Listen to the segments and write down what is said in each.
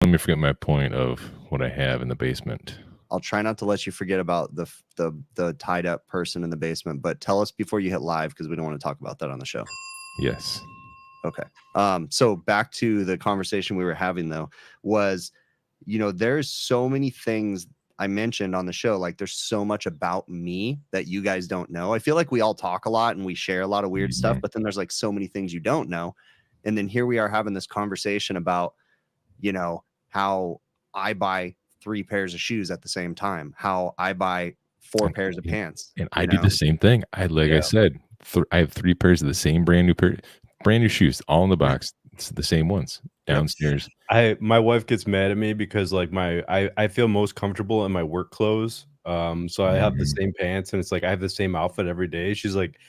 Let me forget my point of what I have in the basement. I'll try not to let you forget about the tied up person in the basement, but tell us before you hit live because we don't want to talk about that on the show. Yes. Okay. So back to the conversation we were having though, was, there's so many things I mentioned on the show. Like there's so much about me that you guys don't know. I feel like we all talk a lot and we share a lot of weird stuff, but then there's like so many things you don't know. And then here we are having this conversation about, how I buy 3 pairs of shoes at the same time, how I buy 4 pairs of pants. And I do the same thing. I said, I have 3 pairs of the same brand new shoes, all in the box. It's the same ones downstairs. My wife gets mad at me because like I feel most comfortable in my work clothes. So I have the same pants and it's like I have the same outfit every day. She's like,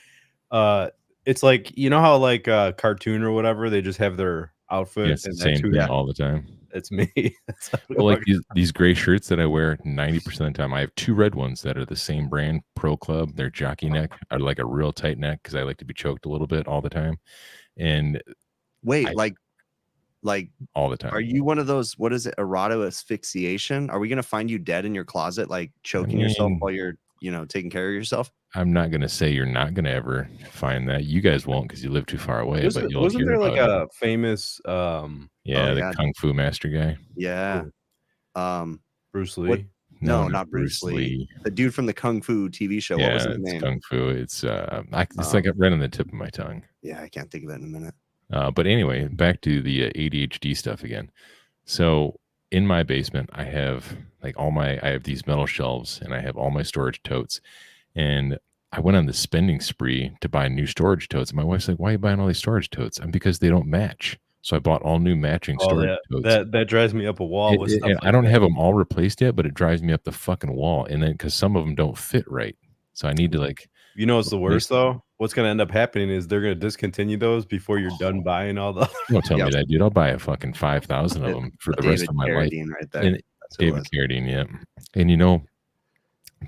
it's like, you know how like cartoon or whatever, they just have their outfit. Yes, the same thing all the time. It's me. Well, like these gray shirts that I wear 90% of the time. I have 2 red ones that are the same brand, Pro Club. They're jockey neck. I like a real tight neck because I like to be choked a little bit all the time. And wait, like all the time. Are you one of those? What is it? Eroto asphyxiation? Are we gonna find you dead in your closet, like choking yourself while you're, taking care of yourself? I'm not gonna say you're not gonna ever find that. You guys won't because you live too far away. Wasn't there like a famous the Kung Fu master guy? Yeah. Bruce Lee? No, not Bruce Lee. The dude from the Kung Fu TV show. What was his name? Kung Fu. It's like right on the tip of my tongue. Yeah, I can't think of it in a minute. But anyway, back to the ADHD stuff again. So in my basement, I have like I have these metal shelves and I have all my storage totes. And I went on the spending spree to buy new storage totes. And my wife's like, "Why are you buying all these storage totes?" And because they don't match. So I bought all new matching storage totes. That drives me up a wall. I don't have them all replaced yet, but it drives me up the fucking wall. And then because some of them don't fit right. So I need to like. What's the worst though? What's going to end up happening is they're going to discontinue those before you're done buying all the. Don't tell me that, dude. I'll buy a fucking 5,000 of them for the rest of my life. Right there. And David Carradine, yeah. And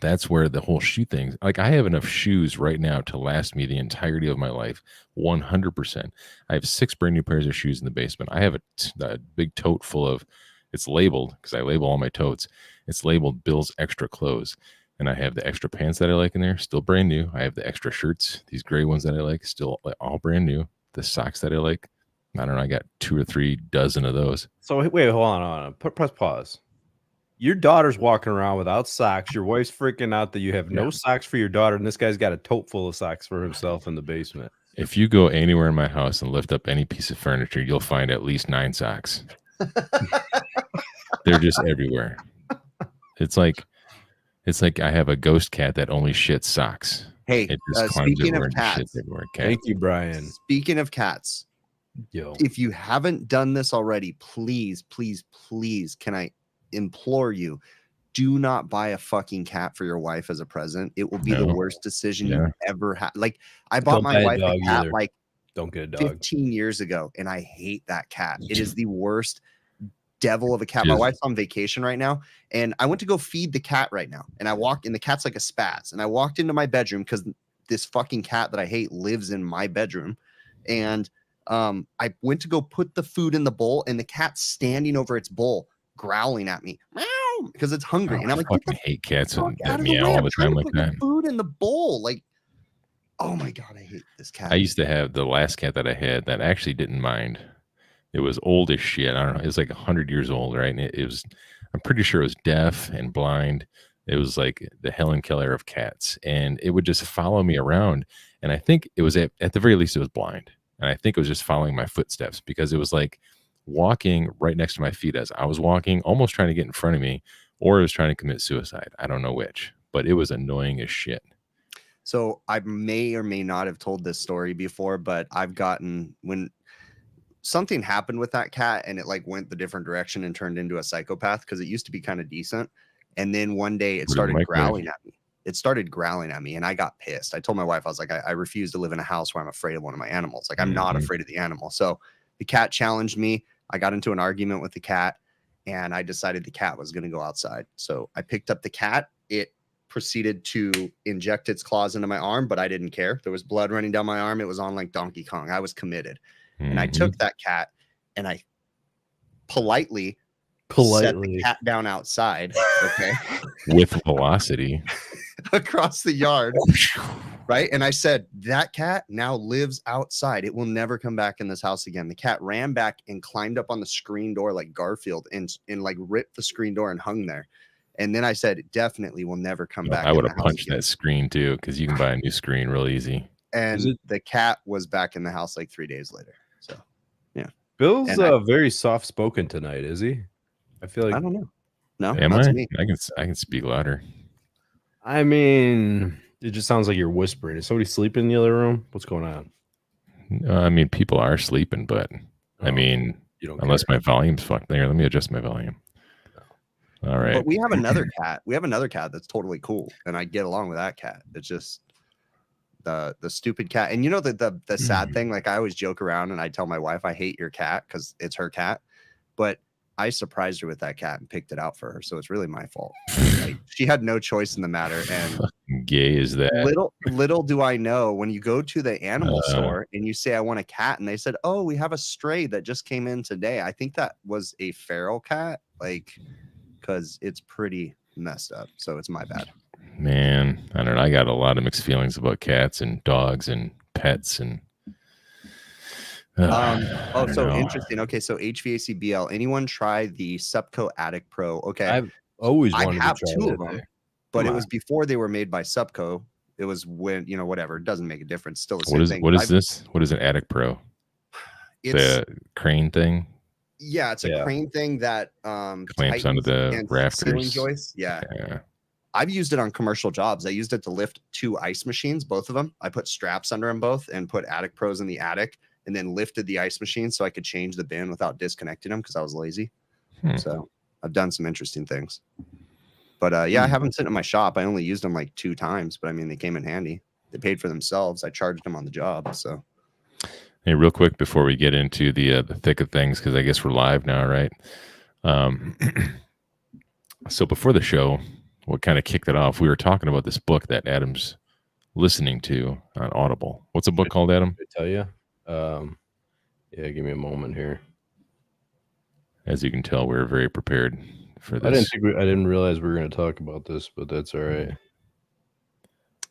that's where the whole shoe thing. Like I have enough shoes right now to last me the entirety of my life, 100%. I have 6 brand new pairs of shoes in the basement. I have a big tote full of. It's labeled because I label all my totes. It's labeled Bill's Extra Clothes. And I have the extra pants that I like in there, still brand new. I have the extra shirts, these gray ones that I like, still all brand new. The socks that I like, I don't know, I got 2 or 3 dozen of those. So wait, hold on. Press pause. Your daughter's walking around without socks. Your wife's freaking out that you have no socks for your daughter, and this guy's got a tote full of socks for himself in the basement. If you go anywhere in my house and lift up any piece of furniture, you'll find at least 9 socks. They're just everywhere. It's like I have a ghost cat that only shits socks. Hey, speaking of cats, thank you, Brian. Speaking of cats, if you haven't done this already, please, please, please, can I implore you, do not buy a fucking cat for your wife as a present. It will be the worst decision you ever had. Like I bought my wife a cat don't get a dog 15 years ago, and I hate that cat. It is the worst devil of a cat. My wife's on vacation right now, and I went to go feed the cat right now, and I walked in, the cat's like a spaz, and I walked into my bedroom because this fucking cat that I hate lives in my bedroom, and I went to go put the food in the bowl, and the cat's standing over its bowl growling at me because it's hungry. And I'm like, I hate cats that meow all the time like that. Food in the bowl, like, oh my god, I hate this cat. I used to have the last cat that I had that actually didn't mind. It was old as shit. I don't know. It was like 100 years old, right? And it was, I'm pretty sure it was deaf and blind. It was like the Helen Keller of cats. And it would just follow me around. And I think it was at the very least, it was blind. And I think it was just following my footsteps because it was like walking right next to my feet as I was walking, almost trying to get in front of me, or it was trying to commit suicide. I don't know which, but it was annoying as shit. So I may or may not have told this story before, but I've gotten, when something happened with that cat and it like went the different direction and turned into a psychopath, because it used to be kind of decent. And then one day it started growling at me. It started growling at me and I got pissed. I told my wife, I was like, I refuse to live in a house where I'm afraid of one of my animals. Like I'm not afraid of the animal. So the cat challenged me. I got into an argument with the cat and I decided the cat was going to go outside. So I picked up the cat. It proceeded to inject its claws into my arm, but I didn't care. There was blood running down my arm. It was on like Donkey Kong. I was committed. And I took that cat and I politely set the Politely. cat down outside, okay, With velocity. across the yard, right? And I said, that cat now lives outside. It will never come back in this house again. The cat ran back and climbed up on the screen door like Garfield and like ripped the screen door and hung there. And then I said, it definitely will never come back. I in would the have house punched again. that screen too, because you can buy a new screen real easy. And the cat was back in the house like 3 days later. So, yeah. Bill's And very soft spoken tonight, is he? I feel like I don't know. No, Am that's I? me. I can speak louder. I mean, it just sounds like you're whispering. Is somebody sleeping in the other room? What's going on? I mean, people are sleeping, but I Oh, mean, you don't unless care. my volume's fucked there. Let me adjust my volume. All right. But we have another cat. We have another cat that's totally cool, and I get along with that cat. It's just the stupid cat. And you know the sad thing, like I always joke around and I tell my wife I hate your cat because it's her cat, but I surprised her with that cat and picked it out for her, so it's really my fault. Like, she had no choice in the matter. And Gay is that? little do I know, when you go to the animal store and you say I want a cat, and they said, "Oh, we have a stray that just came in today." I think that was a feral cat, like, because it's pretty messed up. So it's my bad. Man, I don't know. I got a lot of mixed feelings about cats and dogs and pets and. Interesting. Okay, so HVAC BL. Anyone try the Supco Attic Pro? Okay, I've always I wanted have to try two that of them, thing. but it was before they were made by Supco. It was when, whatever. It doesn't make a difference. Still the same thing. What is this? What is an Attic Pro? It's The crane thing? yeah, it's a crane thing that clamps onto the rafters. Ceiling joists. Yeah. I've used it on commercial jobs. I used it to lift 2 ice machines, both of them. I put straps under them both and put Attic Pros in the attic, and then lifted the ice machine so I could change the bin without disconnecting them because I was lazy. So I've done some interesting things. But I have them sitting in my shop. I only used them like 2 times, but I mean, they came in handy. They paid for themselves. I charged them on the job. So, hey, real quick before we get into the thick of things, because I guess we're live now, right? So before the show, what kind of kicked it off? We were talking about this book that Adam's listening to on Audible. What's a book called, Adam? I tell you. Yeah, give me a moment here. As you can tell, we're very prepared for this. I didn't realize we were going to talk about this, but that's all right.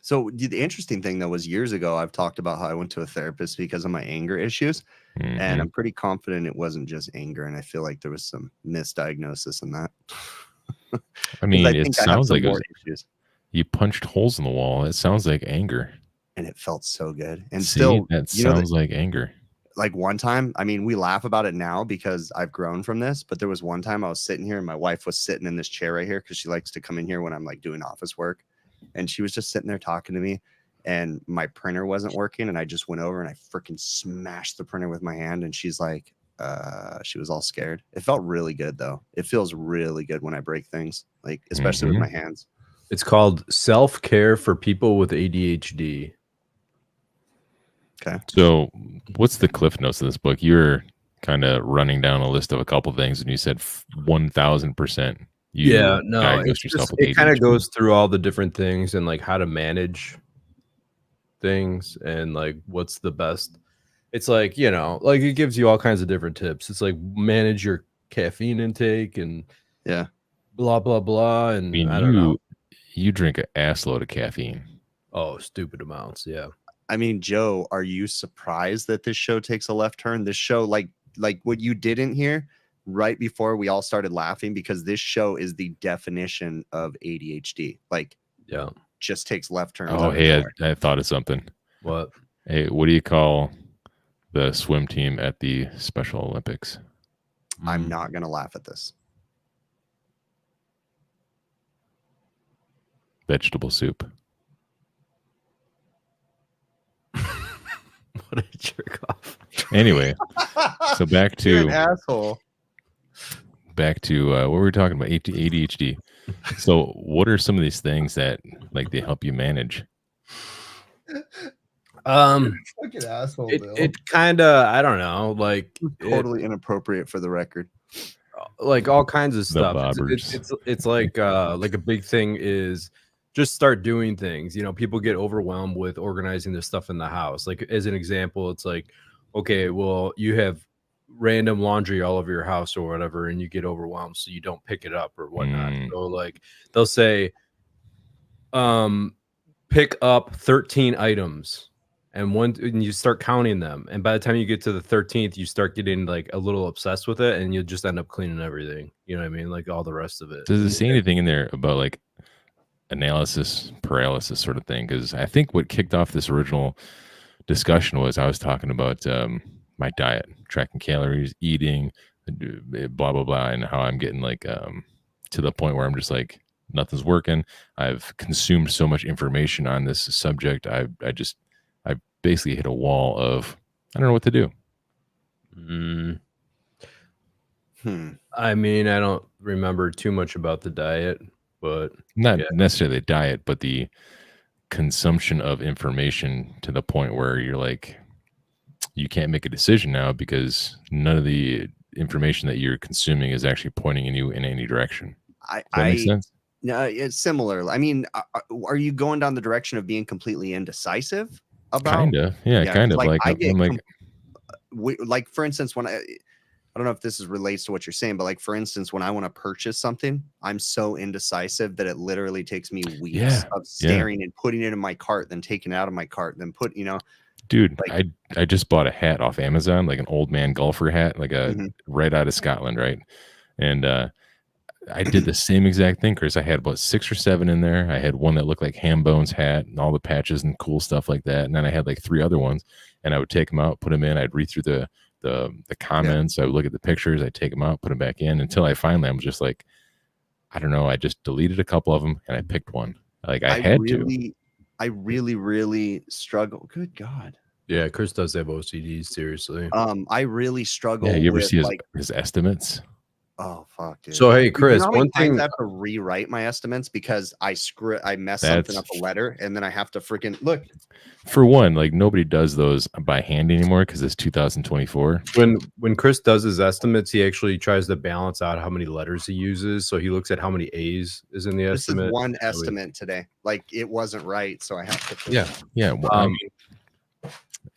So the interesting thing though was years ago I've talked about how I went to a therapist because of my anger issues, and I'm pretty confident it wasn't just anger, and I feel like there was some misdiagnosis in that. I mean, it sounds like you punched holes in the wall. It sounds like anger, and it felt so good. And that sounds like anger. Like one time, I mean, we laugh about it now because I've grown from this, but there was one time I was sitting here and my wife was sitting in this chair right here because she likes to come in here when I'm like doing office work. And she was just sitting there talking to me, and my printer wasn't working. And I just went over and I freaking smashed the printer with my hand. And she's like, she was all scared. It felt really good though. It feels really good when I break things, like especially with my hands. It's called Self-Care for People with ADHD. Okay. So what's the cliff notes of this book? You're kind of running down a list of a couple things, and you said 1000%. It kind of goes through all the different things and like how to manage things and like what's the best. It's like, like it gives you all kinds of different tips. It's like manage your caffeine intake and blah blah blah. And I don't know. You drink an ass load of caffeine. Oh, stupid amounts. Yeah. I mean, Joe, are you surprised that this show takes a left turn? This show, like what you didn't hear right before we all started laughing, because this show is the definition of ADHD. Like, just takes left turns. Oh, hey, I thought of something. What? Hey, what do you call the swim team at the Special Olympics? I'm not going to laugh at this. Vegetable soup. What a jerk off. Anyway, so back to You're an asshole. Back to what we were talking about, ADHD. So what are some of these things that like they help you manage? Fucking asshole, Bill. It kind of, I don't know, like totally inappropriate for the record. Like all kinds of stuff. It's like a big thing is just start doing things. People get overwhelmed with organizing their stuff in the house. Like as an example, it's like, okay, well, you have random laundry all over your house or whatever, and you get overwhelmed, so you don't pick it up or whatnot. So like they'll say, pick up 13 items, and you start counting them, and by the time you get to the 13th, you start getting like a little obsessed with it, and you'll just end up cleaning everything. You know what I mean? Like all the rest of it. Does it say anything in there about like analysis paralysis sort of thing? Because I think what kicked off this original discussion was I was talking about my diet, tracking calories, eating, blah blah blah, and how I'm getting like to the point where I'm just like nothing's working. I've consumed so much information on this subject. I basically hit a wall of I don't know what to do. I mean, I don't remember too much about the diet, but not necessarily the diet, but the consumption of information to the point where you're like, you can't make a decision now because none of the information that you're consuming is actually pointing you in any direction. Does that make sense? No, it's similar. I mean, are you going down the direction of being completely indecisive about? Kind of, yeah, kind of. Like I'm like for instance, when I don't know if this relates to what you're saying, but like for instance, when I want to purchase something, I'm so indecisive that it literally takes me weeks of staring and putting it in my cart, then taking it out of my cart, then dude, like, I just bought a hat off Amazon, like an old man golfer hat, like a right out of Scotland, right? And I did the same exact thing, Chris. I had about 6 or 7 in there. I had one that looked like Ham Bones hat and all the patches and cool stuff like that. And then I had like 3 other ones, and I would take them out, put them in. I'd read through the comments. I would look at the pictures. I'd take them out, put them back in until I finally, I'm just like, I don't know. I just deleted a couple of them and I picked one. Like I really struggle. Good God. Yeah, Chris does have OCD, seriously. I really struggle. Yeah, you ever see his estimates? Oh fuck, dude. So hey, Chris, one thing I have to rewrite my estimates because I mess something up a letter, and then I have to freaking look. For one, like nobody does those by hand anymore because it's 2024. When Chris does his estimates, he actually tries to balance out how many letters he uses. So he looks at how many A's is in the estimate. This is one estimate today. Like it wasn't right, so I have to. Yeah. Well,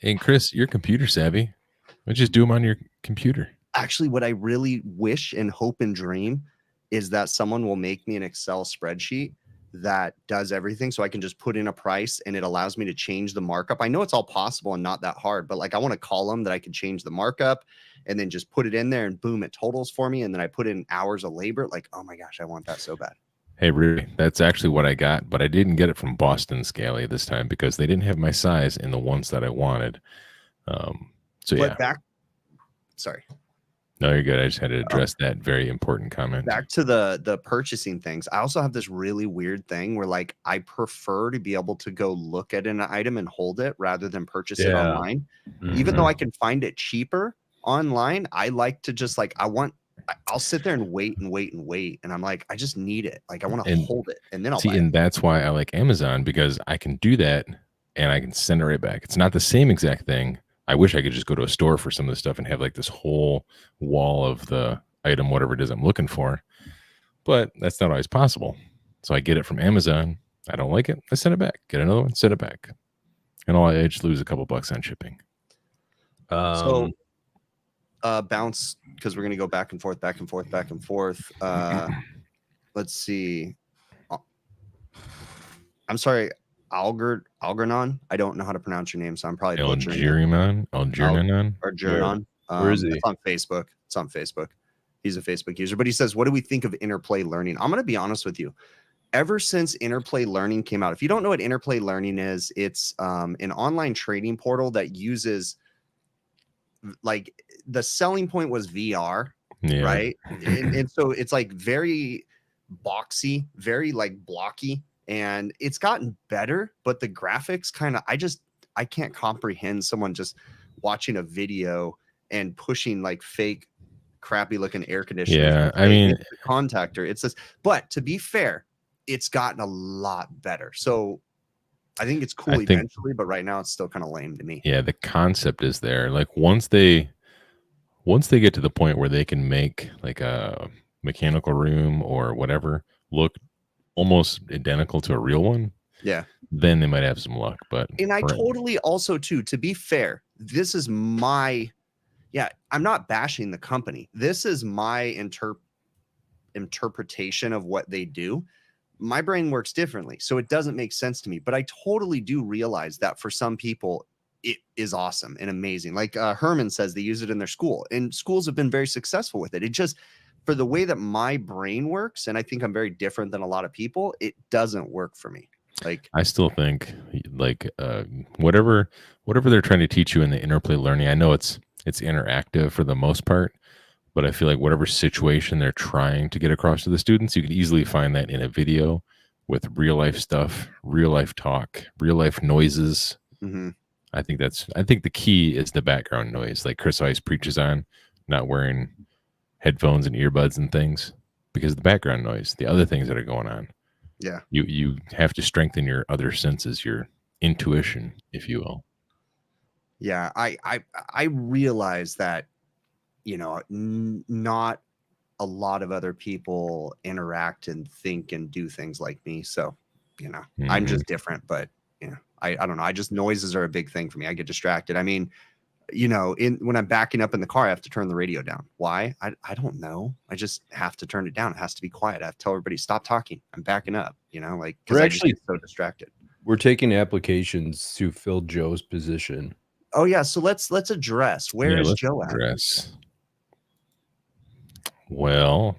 and Chris, you're computer savvy. Let's just do them on your computer. Actually, what I really wish and hope and dream is that someone will make me an Excel spreadsheet that does everything so I can just put in a price and it allows me to change the markup. I know it's all possible and not that hard, but like I want a column that I can change the markup and then just put it in there and boom, it totals for me. And then I put in hours of labor. Like, oh my gosh, I want that so bad. Hey, Rudy, that's actually what I got, but I didn't get it from Boston Scally this time because they didn't have my size in the ones that I wanted. Sorry. No, you're good. I just had to address that very important comment. Back to the purchasing things. I also have this really weird thing where like I prefer to be able to go look at an item and hold it rather than purchase it online. Even though I can find it cheaper online, I like to just like I'll sit there and wait. And I'm like, I just need it. Like I want to hold it and then I'll buy it. And that's why I like Amazon, because I can do that and I can send it right back. It's not the same exact thing. I wish I could just go to a store for some of the stuff and have like this whole wall of the item, whatever it is I'm looking for. But that's not always possible. So I get it from Amazon. I don't like it. I send it back. Get another one, send it back. And I just lose a couple bucks on shipping. So bounce, because we're going to go back and forth. Let's see. I'm sorry. Algernon. I don't know how to pronounce your name, so I'm probably butchering it. Algernon. Where is he? It's on Facebook. He's a Facebook user, but he says, "What do we think of Interplay Learning?" I'm going to be honest with you. Ever since Interplay Learning came out, if you don't know what Interplay Learning is, it's an online trading portal that uses like the selling point was VR, right? And so it's like very boxy, very like blocky. And it's gotten better, but the graphics kind of, I can't comprehend someone just watching a video and pushing like fake crappy looking air conditioners. Yeah. I mean, the contactor, it's this, but to be fair, it's gotten a lot better. So I think it's cool eventually, but right now it's still kind of lame to me. Yeah. The concept is there. Like once they get to the point where they can make like a mechanical room or whatever look almost identical to a real one, then they might have some luck. But I totally also too, to be fair, this is my Yeah, I'm not bashing the company. This is my interpretation of what they do. My brain works differently, so it doesn't make sense to me. But I totally do realize that for some people, it is awesome and amazing. Like Herman says, they use it in their school, and schools have been very successful with it. It just, for the way that my brain works, and I think I'm very different than a lot of people, it doesn't work for me. Like, I still think like whatever they're trying to teach you in the interplay learning, I know it's interactive for the most part, but I feel like whatever situation they're trying to get across to the students, you could easily find that in a video with real life stuff, real life talk, real life noises. I think the key is the background noise, like Chris Ice preaches on, not wearing headphones and earbuds and things, because of the background noise, the other things that are going on. Yeah, you have to strengthen your other senses, your intuition, if you will. Yeah, I realize that, you know, not a lot of other people interact and think and do things like me. So, you know, I'm just different. But, you know, I don't know. I just, noises are a big thing for me. I get distracted. I mean, you know, when I'm backing up in the car, I have to turn the radio down. Why? I don't know. I just have to turn it down. It has to be quiet. I have to tell everybody, stop talking. I'm backing up, you know, like, because I just get so distracted. We're taking applications to fill Joe's position. Oh yeah, so let's address, where is Joe at? Well,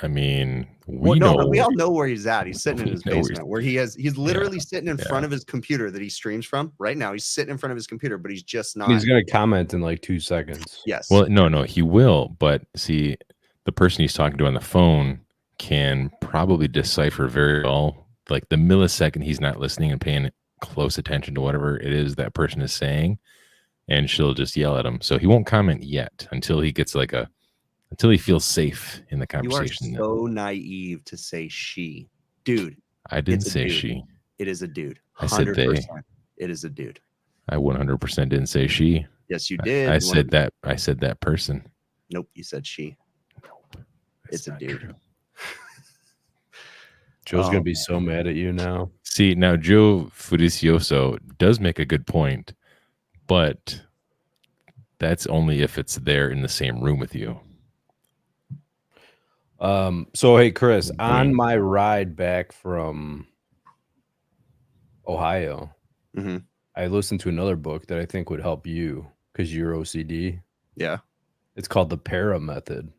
I mean, we all know where he's at. He's sitting in his basement, where he's literally sitting in front of his computer that he streams from right now. He's sitting in front of his computer, but he's just not. He's gonna comment in like 2 seconds. Yes. Well, no, he will. But see, the person he's talking to on the phone can probably decipher very well, like the millisecond he's not listening and paying close attention to whatever it is that person is saying, and she'll just yell at him. So he won't comment yet until he gets until he feels safe in the conversation. You are so naive to say she, dude. I didn't say she. It is a dude. 100%. I said they. It is a dude. I 100% didn't say she. Yes, you did. I said that. I said that person. Nope, you said she. Nope, it's a dude. Joe's gonna be so mad at you now. See, now Joe Fudicioso does make a good point, but that's only if it's there in the same room with you. So hey, Chris, on my ride back from Ohio, I listened to another book that I think would help you because you're OCD. Yeah. It's called the Para Method.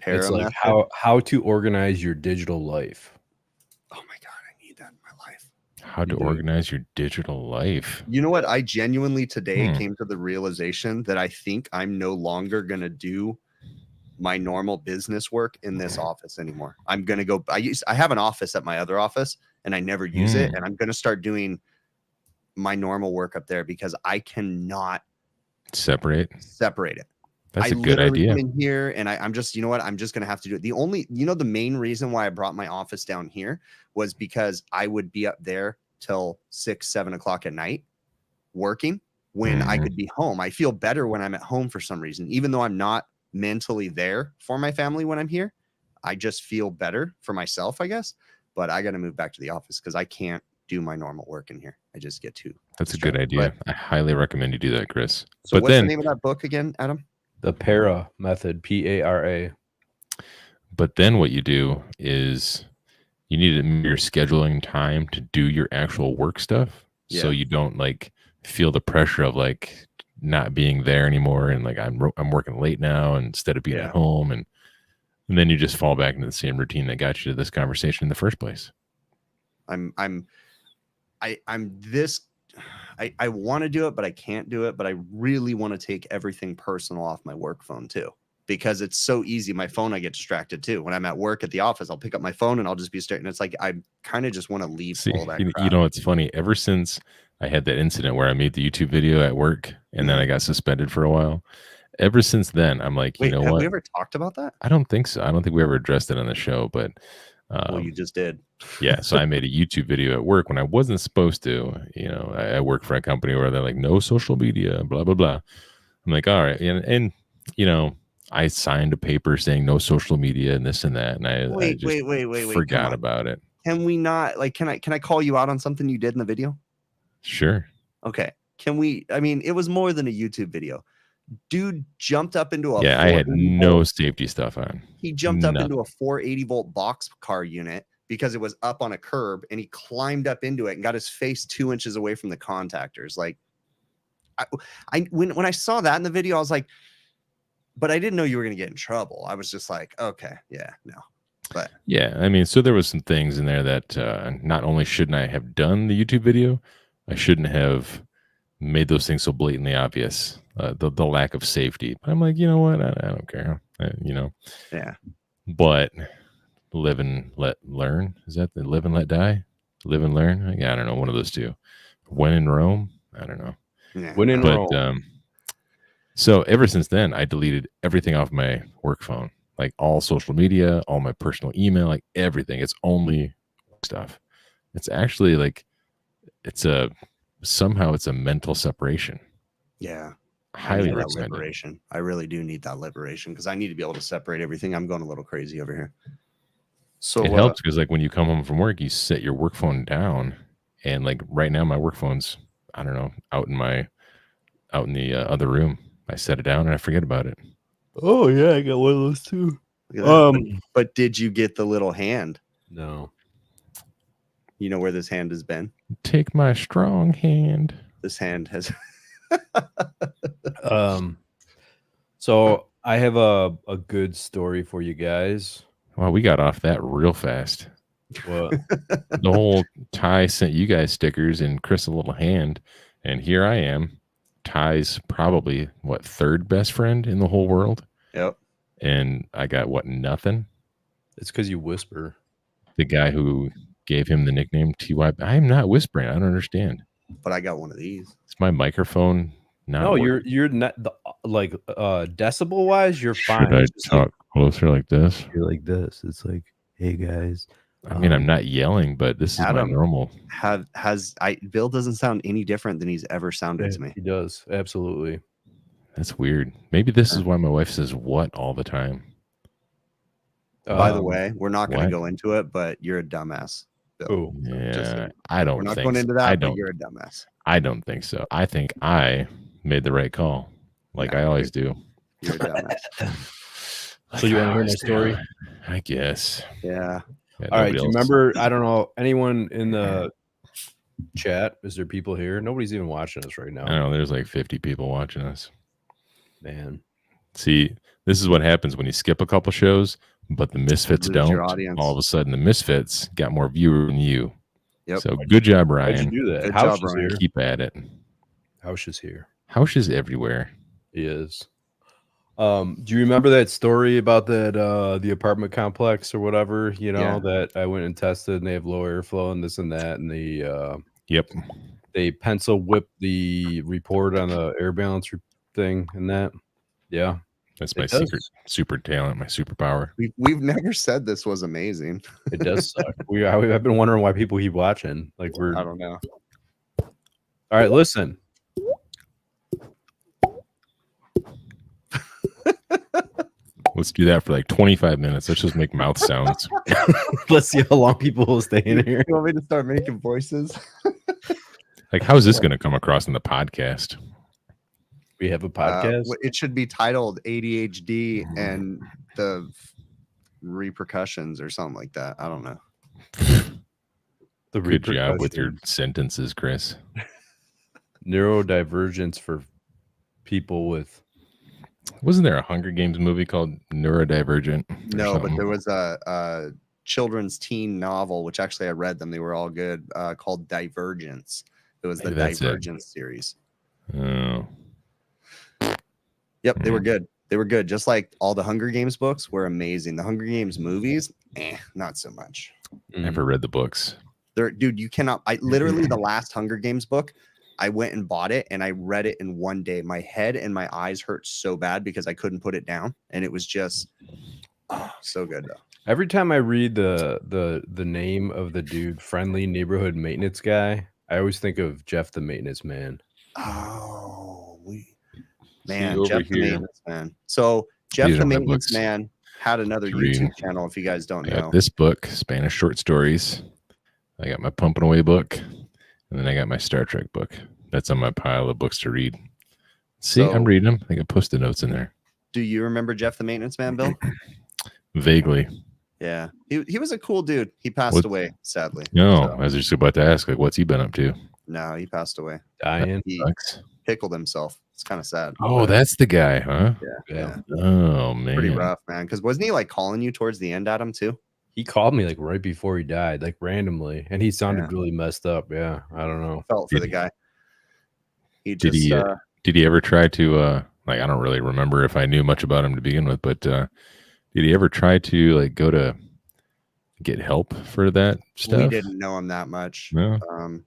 It's like how to organize your digital life. Oh my God, I need that in my life. How to organize your digital life. You know what? I genuinely today came to the realization that I think I'm no longer going to do my normal business work in this office anymore. I'm going to go, I have an office at my other office and I never use it. And I'm going to start doing my normal work up there because I cannot separate it. That's a good idea. Come in here and I'm just, you know what? I'm just going to have to do it. The main reason why I brought my office down here was because I would be up there till 6, 7 o'clock at night working when I could be home. I feel better when I'm at home for some reason, even though I'm not mentally there for my family when I'm here. I just feel better for myself, I guess. But I got to move back to the office because I can't do my normal work in here. I just get too. That's a good idea. I highly recommend you do that, Chris. So what's the name of that book again, Adam? The Para Method, Para. But then what you do is you need to your scheduling time to do your actual work stuff. So you don't like feel the pressure of like not being there anymore. And like, I'm working late now instead of being at home. And then you just fall back into the same routine that got you to this conversation in the first place. I want to do it, but I can't do it. But I really want to take everything personal off my work phone too, because it's so easy. My phone, I get distracted too. When I'm at work at the office, I'll pick up my phone and I'll just be staring. It's like, I kind of just want to leave all that crap. You know, it's funny. Ever since I had that incident where I made the YouTube video at work and then I got suspended for a while, ever since then, I'm like, you know what? Have we ever talked about that? I don't think so. I don't think we ever addressed it on the show, but well, you just did. Yeah. So I made a YouTube video at work when I wasn't supposed to. You know, I work for a company where they're like, no social media, blah, blah, blah. I'm like, all right. And you know, I signed a paper saying no social media and this and that. And I just forgot about it. Can we not, like, can I call you out on something you did in the video? Sure. Okay. Can we, I mean, it was more than a YouTube video. Dude jumped up into a Yeah, I had 480 no volt. safety stuff on. He jumped up Nothing. into a 480 volt box car unit because it was up on a curb, and he climbed up into it and got his face 2 inches away from the contactors. Like, when I saw that in the video, I was like, but I didn't know you were going to get in trouble. I was just like, okay, yeah, no. But yeah, I mean, so there was some things in there that not only shouldn't I have done the YouTube video, I shouldn't have made those things so blatantly obvious. The lack of safety. But I'm like, you know what? I don't care. yeah, But live and let learn. Is that the live and let die? Live and learn? Yeah, I don't know. One of those two. When in Rome? I don't know. yeah. When in But Rome. so ever since then, I deleted everything off my work phone, like all social media, all my personal email, like everything. It's only stuff. It's actually like somehow it's a mental separation. Yeah. I Highly need that recommended. liberation. I really do need that liberation because I need to be able to separate everything. I'm going a little crazy over here. So It helps because like when you come home from work, you set your work phone down, and like right now, my work phone's, I don't know, out in the other room. I set it down and I forget about it. Oh yeah, I got one of those too. look at that. But did you get the little hand? No. You know where this hand has been? Take my strong hand. This hand has. So I have a good story for you guys. Wow, we got off that real fast. What? The whole Ty sent you guys stickers and Chris a little hand, and here I am. Ty's probably third best friend in the whole world, Yep. and I got nothing. It's because you whisper. The guy who gave him the nickname TY. I'm not whispering. I don't understand. But I got one of these. Is my microphone not? No, working? you're not like decibel wise. You're fine. Should I It's just talk closer like this? you're like this. It's like, hey guys. I mean, I'm not yelling, but this is Adam, my normal. Bill doesn't sound any different than he's ever sounded to me. He does absolutely. That's weird. Maybe this is why my wife says "what" all the time. By the way, we're not going to what? go into it, but you're a dumbass, Bill. Oh, Yeah, I don't. We're not think going so. into that. I But don't. you're a dumbass. I don't think so. I think I made the right call, like No, I always do. You're a dumbass. So you Like I want to hear my always do. story? I guess. Yeah. Yeah, All right. nobody Do you else- remember? I don't know anyone in the chat. Is there people here? Nobody's even watching us right now. I don't know. There's like 50 people watching us. Man. See, this is what happens when you skip a couple shows, but the Misfits Lose your don't. audience. All of a sudden, the Misfits got more viewers than you. Yep. So good job, How'd you Ryan. do that? Good House job, is Ryan. here. Keep at it. House is here. House is everywhere. He is. Do you remember that story about that the apartment complex or whatever, Yeah. that I went and tested and they have low airflow and this and that, and Yep. they pencil whipped the report on the air balance thing and that? Yeah. That's It my does. secret super talent, my superpower. We've never said this was amazing. It does suck. I've been wondering why people keep watching. Like I don't know. all right, listen. Let's do that for like 25 minutes. Let's just make mouth sounds. Let's see how long people will stay in here. You want me to start making voices? Like, how's this going to come across in the podcast? We have a podcast. It should be titled ADHD and the repercussions or something like that. I don't know. The Good job with your repercussions. sentences, Chris. Neurodivergence for people with Wasn't there a Hunger Games movie called Neurodivergent? or No, but something? there was a children's teen novel, which actually I read them. They were all good, called Divergence. It was the Maybe that's it. Divergence series. Oh, Yep, they were good. They were good. Just like all the Hunger Games books were amazing. The Hunger Games movies, not so much. never read the books. Dude, you cannot. I literally the last Hunger Games book, I went and bought it and I read it in one day. My head and my eyes hurt so bad because I couldn't put it down, and it was just so good though. Every time I read the name of the dude, friendly neighborhood maintenance guy, I always think of Jeff the maintenance man. Oh, See, man, over Jeff the here- maintenance man. So Jeff These the are my maintenance books man had another to read. YouTube channel. If you guys don't I got know, this book, Spanish short stories. I got my Pumping Away book, and then I got my Star Trek book. That's on my pile of books to read. See, I'm So, reading them. I got post-it notes in there. do you remember Jeff the maintenance man, Bill? Vaguely. Yeah, he was a cool dude. He passed What? away, sadly. No, So, I was just about to ask, like, what's he been up to? no, he passed away. Dying. He Sucks. pickled himself. It's kind of sad. Oh, but that's the guy, huh? yeah, Oh man, pretty rough, man. Because wasn't he like calling you towards the end, Adam, too? He called me like right before he died, like randomly, and he sounded Yeah. really messed up. Yeah, I don't know. Felt for Did the he- guy. He Did just he? Did he ever try to? Like, I don't really remember if I knew much about him to begin with, but did he ever try to like go to get help for that stuff? we didn't know him that much. No.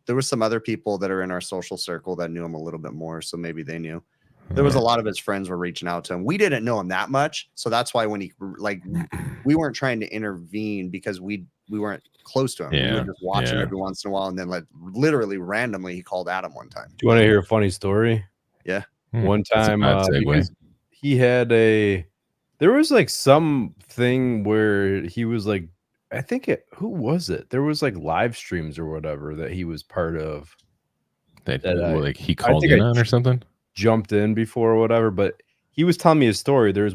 There were some other people that are in our social circle that knew him a little bit more, so maybe they knew. There was a lot of his friends were reaching out to him. We didn't know him that much, so that's why when he like, we weren't trying to intervene because we weren't close to him. We Yeah, were just watching yeah. every once in a while, and then like literally randomly he called Adam one time. Do you want to hear a funny story? Yeah. One That's a time, bad segue. because he had there was like something where he was like, I think who was it? There was like live streams or whatever that he was part of. that that like he called think in I on or something. Jumped in before or whatever, but he was telling me a story. There's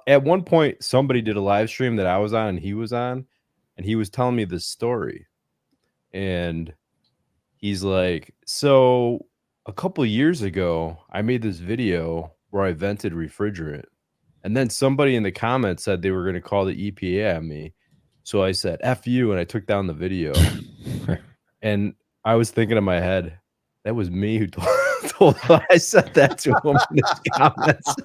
at one point somebody did a live stream that I was on and he was on, and he was telling me this story, and he's like, so a couple years ago I made this video where I vented refrigerant, and then somebody in the comments said they were going to call the EPA on me, so I said F you, and I took down the video. And I was thinking in my head, that was me who told I said that to him in his comments.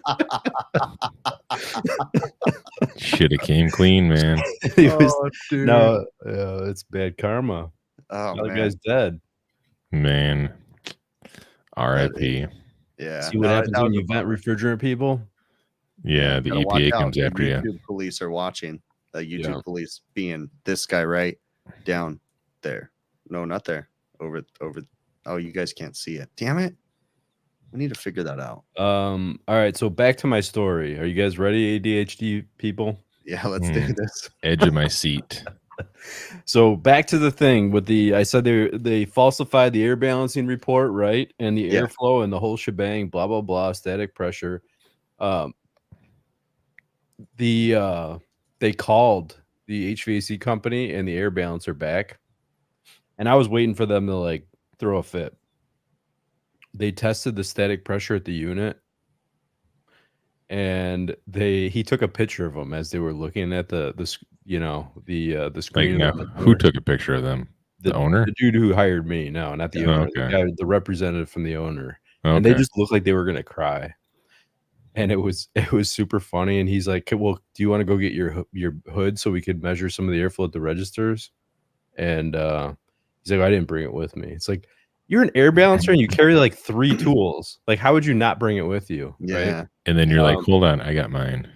Should have came clean, man. He was, dude. no, it's bad karma. Oh Now the man. guy's dead. Man, R.I.P. Yeah. See what No, happens that when was a you vent bummer. refrigerant, people? Yeah, the Gotta watch EPA out. comes The after you. YouTube police are watching. The YouTube Yeah. police being this guy right down there. No, not there. Over. Oh, you guys can't see it. Damn it. We need to figure that out. All right, so back to my story. Are you guys ready, ADHD people? Yeah, let's do Mm. this. Edge of my seat. So back to the thing with I said they falsified the air balancing report, right? And the Yeah. airflow and the whole shebang, blah, blah, blah, static pressure. They called the HVAC company and the air balancer back, and I was waiting for them to like throw a fit. They tested the static pressure at the unit, and he took a picture of them as they were looking at the Like, screen. now, who took a picture of them? The owner? The dude who hired me. No, not the Oh, owner. okay. The guy, the representative from the owner. Okay. And they just looked like they were gonna cry. And it was super funny. And he's like, well, do you want to go get your hood so we could measure some of the airflow at the registers? And he's like, I didn't bring it with me. It's like, you're an air balancer and you carry like 3 tools. Like, how would you not bring it with you? Yeah. Right? And then you're like, hold on, I got mine.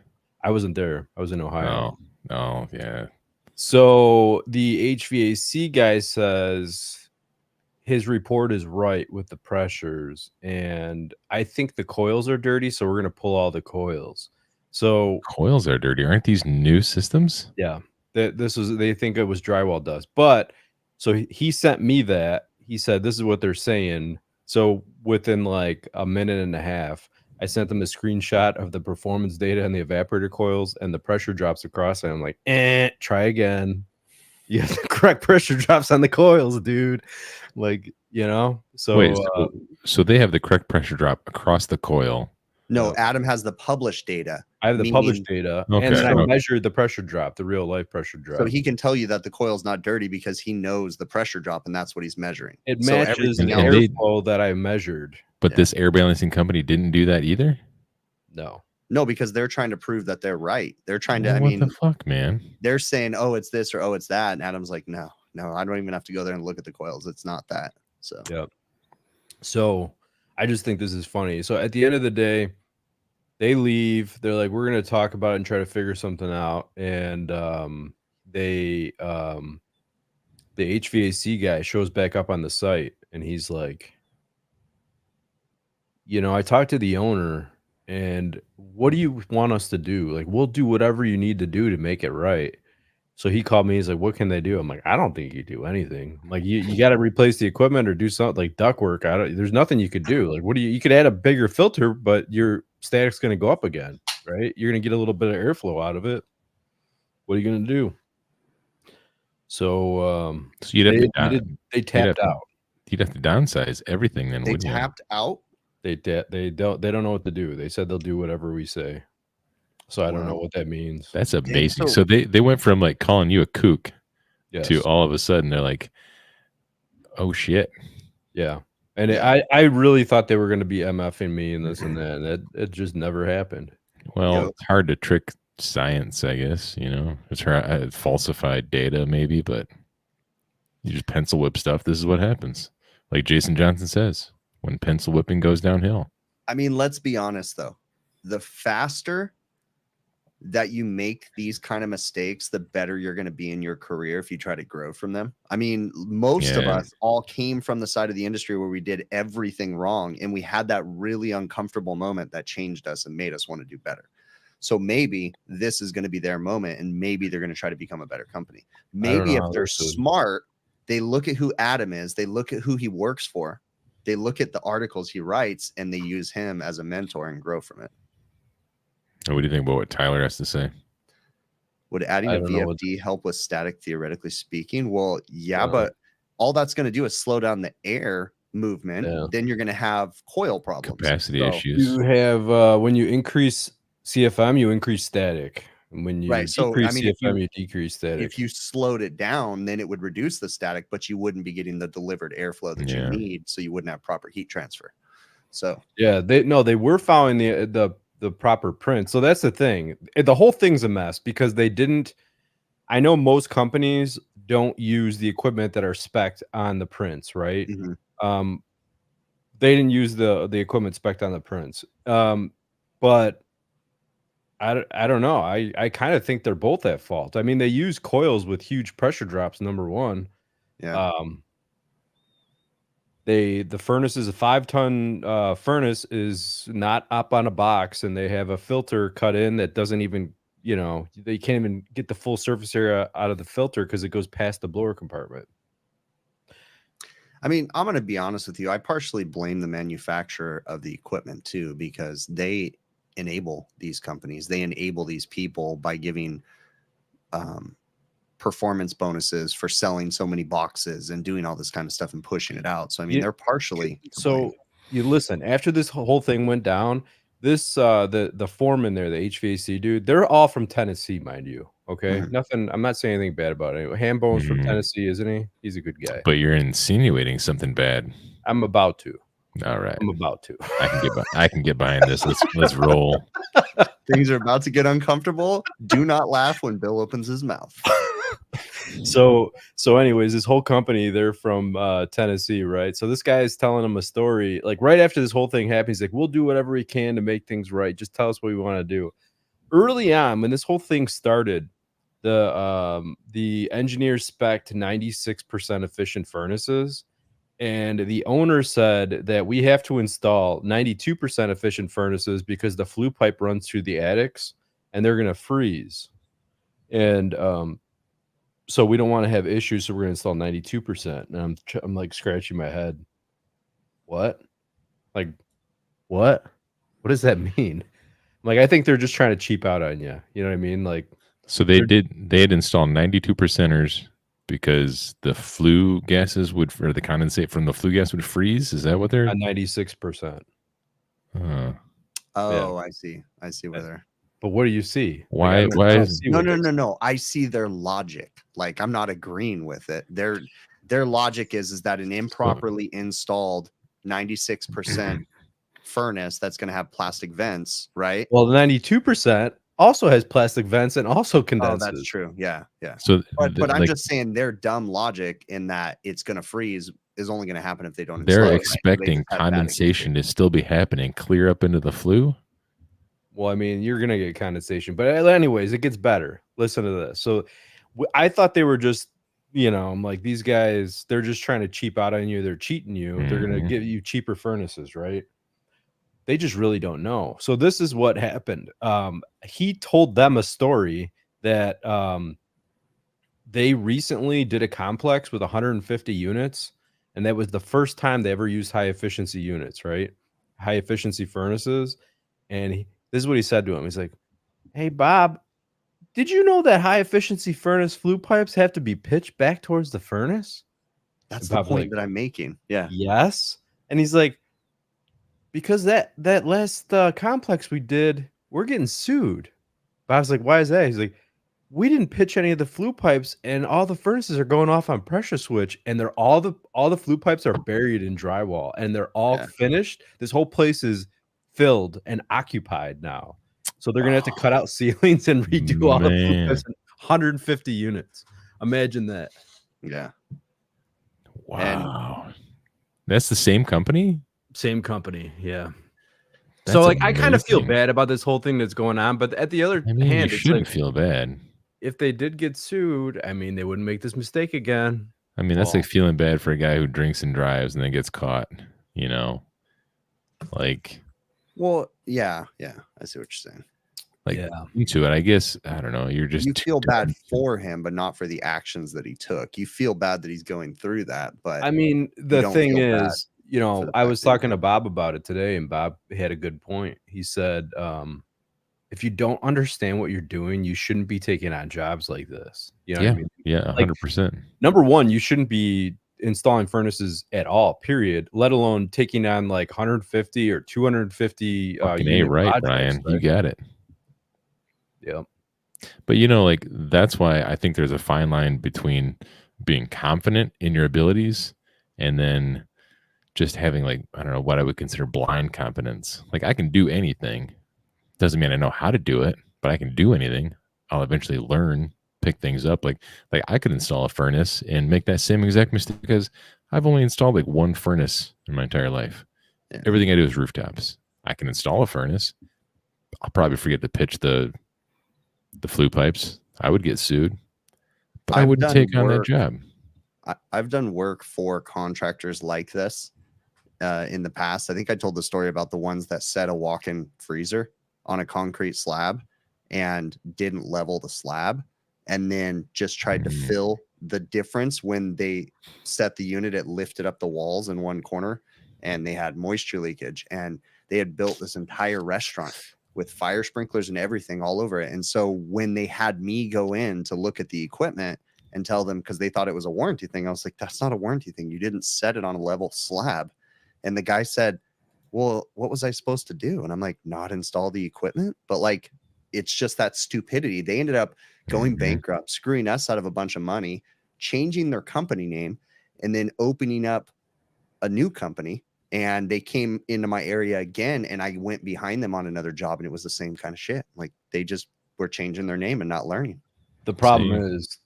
I wasn't there. I was in Ohio. Oh, yeah. So the HVAC guy says his report is right with the pressures, and I think the coils are dirty, so we're going to pull all the coils. So Coils are dirty. Aren't these new systems? yeah, they think it was drywall dust. But so he sent me that. He said this is what they're saying. So within like a minute and a half, I sent them a screenshot of the performance data and the evaporator coils, and the pressure drops across. And I'm like, try again. You have the correct pressure drops on the coils, dude. Like, so Wait, so they have the correct pressure drop across the coil. No, No. Adam has the published data. I have the meaning- published data, Okay. and then I Okay. measured the pressure drop, the real life pressure drop. So he can tell you that the coil's not dirty because he knows the pressure drop and that's what he's measuring. It So matches the everything and they- airflow that I measured. But Yeah. this air balancing company didn't do that either? No. No, because they're trying to prove that they're right. They're trying to, Well, I what mean, the fuck, man? they're saying, oh, it's this or oh, it's that. And Adam's like, no, I don't even have to go there and look at the coils. It's not that. So Yeah. So I just think this is funny. So at the end of the day, they leave. They're like, we're going to talk about it and try to figure something out. And the HVAC guy shows back up on the site, and he's like, I talked to the owner, and what do you want us to do? Like, we'll do whatever you need to do to make it right. So he called me. He's like, "What can they do?" I'm like, "I don't think you do anything. Like you got to replace the equipment or do something like ductwork. There's nothing you could do. Like, what do you could add a bigger filter, but your static's going to go up again, right? You're going to get a little bit of airflow out of it. What are you going to do?" So So you'd have they to they tapped out. You'd have to downsize everything then, They wouldn't you? tapped out. They don't know what to do. They said they'll do whatever we say. So I don't know Wow. what that means. That's a Dang, basic. so- So they went from like calling you a kook Yes. to all of a sudden they're like, oh shit. Yeah. And Yeah. I really thought they were going to be MFing me and this and that. And it just never happened. Well, Yep. it's hard to trick science, I guess. You know, it's falsified data maybe, but you just pencil whip stuff. This is what happens. Like Jason Johnson says, when pencil whipping goes downhill. I mean, let's be honest though. The faster that you make these kind of mistakes, the better you're going to be in your career if you try to grow from them. I mean, most of Yeah. us all came from the side of the industry where we did everything wrong, and we had that really uncomfortable moment that changed us and made us want to do better. So maybe this is going to be their moment, and maybe they're going to try to become a better company. Maybe if they're smart, they look at who Adam is, they look at who he works for, they look at the articles he writes, and they use him as a mentor and grow from it. What do you think about what Tyler has to say? Would adding I a don't know VFD help with static, theoretically speaking? Well, yeah, but all that's going to do is slow down the air movement. Yeah. Then you're going to have coil problems. Capacity So- issues. You have when you increase CFM, you increase static. And when you Right, so, decrease I mean, if CFM, you decrease static. If you slowed it down, then it would reduce the static, but you wouldn't be getting the delivered airflow that Yeah. you need, so you wouldn't have proper heat transfer. So Yeah, they were following the proper print. So that's the thing. The whole thing's a mess because they didn't. I know most companies don't use the equipment that are spec'd on the prints, right? mhm. They didn't use the equipment spec'd on the prints. But I don't know. I kind of think they're both at fault. I mean, they use coils with huge pressure drops, number one. Yeah. The furnace is a 5-ton furnace is not up on a box, and they have a filter cut in that doesn't even, they can't even get the full surface area out of the filter because it goes past the blower compartment. I mean, I'm going to be honest with you. I partially blame the manufacturer of the equipment too, because they enable these companies. They enable these people by giving performance bonuses for selling so many boxes and doing all this kind of stuff and pushing it out. So I mean, they're partially to So blame. you listen, after this whole thing went down, this the foreman there, the HVAC dude, they're all from Tennessee, mind you. Okay. Mhm. Nothing, I'm not saying anything bad about it. Hambone's from Mhm. Tennessee, isn't he? He's a good guy. But you're insinuating something bad. I'm about to. All right. I'm about to. I can get behind this. Let's roll. Things are about to get uncomfortable. Do not laugh when Bill opens his mouth. So anyways, this whole company, they're from Tennessee, right? So this guy is telling them a story, like right after this whole thing happened, he's like, we'll do whatever we can to make things right. Just tell us what we want to do. Early on, when this whole thing started, the engineers spec'd 96% efficient furnaces, and the owner said that we have to install 92% efficient furnaces because the flue pipe runs through the attics and they're going to freeze. And so we don't want to have issues, so we're going to install 92%. And I'm like scratching my head. What? Like, what? What does that mean? Like, I think they're just trying to cheap out on you. You know what I mean? Like, So they had installed 92%ers because the flue gases or the condensate from the flue gas would freeze. Is that what they're 96%? Oh, I see. I see where they're. But what do you see? Why? Like, Why don't is see No, what no, they no, see. no. I see their logic. Like, I'm not agreeing with it. Their logic is that an improperly installed 96% furnace that's going to have plastic vents, right? Well, the 92% also has plastic vents and also Oh, condenses. that's true. Yeah, yeah. so? But I'm just saying their dumb logic in that it's going to freeze is only going to happen if they don't. They're install it, right? expecting They just have bad condensation to still be happening, clear up into the flue. Well, I mean, you're gonna get condensation, but anyways, it gets better. Listen to this. So, I thought they were just, I'm like, these guys, they're just trying to cheap out on you. They're cheating you. They're gonna Mhm. give you cheaper furnaces, right? They just really don't know. So this is what happened. He told them a story that they recently did a complex with 150 units, and that was the first time they ever used high efficiency units, right? High efficiency furnaces. And this is what he said to him. He's like, "Hey, Bob, did you know that high efficiency furnace flue pipes have to be pitched back towards the furnace?" That's And the Bob's point like, that I'm making. Yeah. "Yes." And he's like, "Because that last complex we did, we're getting sued." Bob's like, "Why is that?" He's like, "We didn't pitch any of the flue pipes, and all the furnaces are going off on pressure switch, and they're all the flue pipes are buried in drywall, and they're all Yeah. finished. This whole place is filled and occupied now, so they're gonna have to cut out ceilings and redo all the flue pipes Man. in 150 units. Imagine that." Yeah. Wow. That's the same company? Same company, yeah. That's So, like, I kind of feel amazing. bad about this whole thing that's going on, but at the other I mean, you hand, it's shouldn't like, feel bad. if they did get sued, I mean, they wouldn't make this mistake again. I mean, that's Oh. like feeling bad for a guy who drinks and drives and then gets caught, you know? Like, Well, yeah. I see what you're saying. like Yeah. into it, I guess. I don't know. You're just You too feel bad dumb. for him, but not for the actions that he took. You feel bad that he's going through that, but I mean, the don't thing feel bad is, for the I fact was that he talking to did. Bob about it today, and Bob had a good point. He said, if you don't understand what you're doing, you shouldn't be taking on jobs like this. You know what I Yeah. mean? Yeah. Like, 100%. number one, you shouldn't be installing furnaces at all, period, let alone taking on like 150 or 250 Fucking A, unit right, projects, Brian. You right? got it. Yeah. But like that's why I think there's a fine line between being confident in your abilities and then just having like, I don't know, what I would consider blind confidence. Like I can do anything. Doesn't mean I know how to do it, but I can do anything. I'll eventually learn, pick things up. Like I could install a furnace and make that same exact mistake because I've only installed like one furnace in my entire life. Yeah. Everything I do is rooftops. I can install a furnace. I'll probably forget to pitch the flue pipes. I would get sued, but I I've wouldn't done take on that work. job. I've done work for contractors like this in the past. I think I told the story about the ones that set a walk-in freezer on a concrete slab and didn't level the slab and then just tried to fill the difference. When they set the unit, it lifted up the walls in one corner and they had moisture leakage, and they had built this entire restaurant with fire sprinklers and everything all over it. And so when they had me go in to look at the equipment and tell them, because they thought it was a warranty thing, I was like, that's not a warranty thing. You didn't set it on a level slab. And the guy said, well, what was I supposed to do? And I'm like, not install the equipment. But like, it's just that stupidity. They ended up going bankrupt, screwing us out of a bunch of money, changing their company name, and then opening up a new company. And they came into my area again, and I went behind them on another job, and it was the same kind of shit. Like they just were changing their name and not learning. The problem is,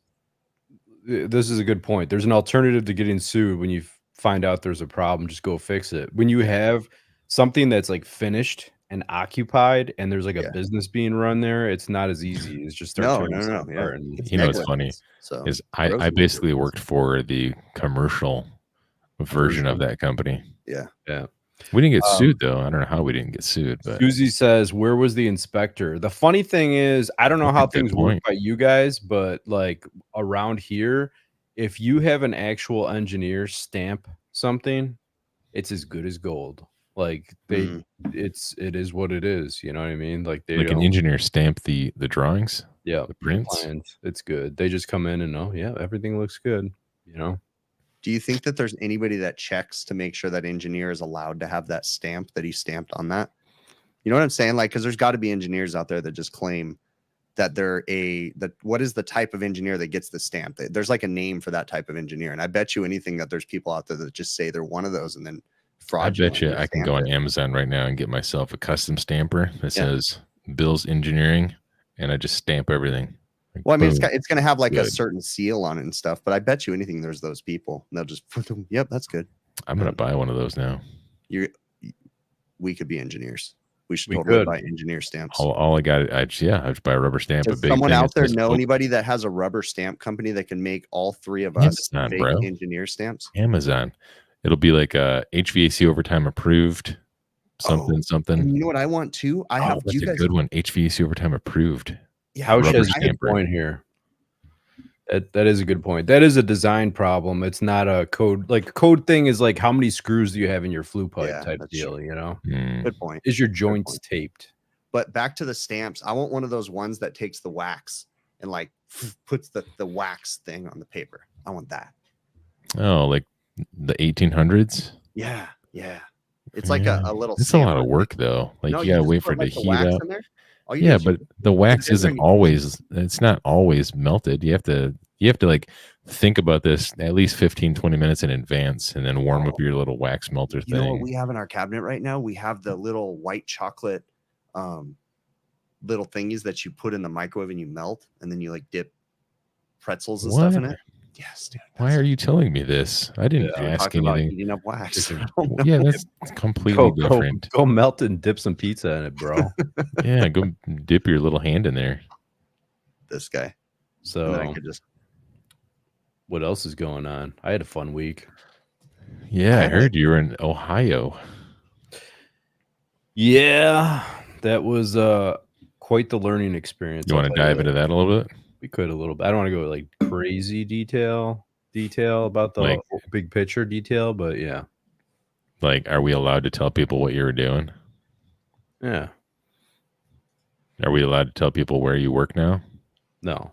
this is a good point. There's an alternative to getting sued. When you find out there's a problem, just go fix it. When you have something that's like finished and occupied and there's like a business being run there, it's not as easy as just start tearing stuff apart. And you know, what's funny is I basically worked for the commercial version of that company. Yeah. We didn't get sued though. I don't know how we didn't get sued. But Susie says, where was the inspector? The funny thing is, I don't know how things work by you guys, but like around here, if you have an actual engineer stamp something, it's as good as gold. Like it is what it is. You know what I mean? Like they an engineer stamp the drawings. Yeah, the prints. It's good. They just come in and know, yeah, everything looks good. You know. Do you think that there's anybody that checks to make sure that engineer is allowed to have that stamp that he stamped on that? You know what I'm saying? Like, because there's got to be engineers out there that just claim that they're what is the type of engineer that gets the stamp? There's like a name for that type of engineer. And I bet you anything that there's people out there that just say they're one of those and then fraudulent. I bet you I can go on Amazon right now and get myself a custom stamper that says Bill's Engineering, and I just stamp everything. Well, I mean, it's going to have like a certain seal on it and stuff, but I bet you anything there's those people. And they'll just, yep, that's good. I'm going to buy one of those now. We could be engineers. We should totally buy engineer stamps. All I got, I just buy a rubber stamp. Does someone out there know anybody that has a rubber stamp company that can make all three of us fake engineer stamps? Amazon. It'll be like a HVAC Overtime approved something. And you know what I want too? I have a good one. HVAC Overtime approved. Yeah, Howard has a good point here. That is a good point. That is a design problem. It's not a code. Like code thing is like how many screws do you have in your flue pipe Yeah, type that's deal, true. you know? Good point. Is your Good joints point. taped? But back to the stamps, I want one of those ones that takes the wax and like puts the wax thing on the paper. I want that. Oh, like the 1800s? Yeah, yeah. It's like a little It's a lot stamper of work though. Like No, you you gotta just wait for put it to like the heat wax up. in there. All you do Yeah, is you but the wax dip it isn't in- always, it's not always melted. You have to like think about this at least 15, 20 minutes in advance and then warm up your little wax melter You know what thing. we have in our cabinet right now? We have the little white chocolate little thingies that you put in the microwave and you melt, and then you like dip pretzels and stuff in What? it. Yes, dude. Why are you telling me this? I didn't We're ask talking about anything. heating up wax. Yeah, that's completely different. Go melt and dip some pizza in it, bro. Yeah, go dip your little hand in there. This guy. And So then I could just what else is going on? I had a fun week. Yeah, I heard you were in Ohio. Yeah, that was quite the learning experience. You want to dive into that a little bit? We could a little bit. I don't want to go like crazy detail about the Like- big picture detail, but yeah. Like, are we allowed to tell people what you were doing? Yeah. Are we allowed to tell people where you work now? No.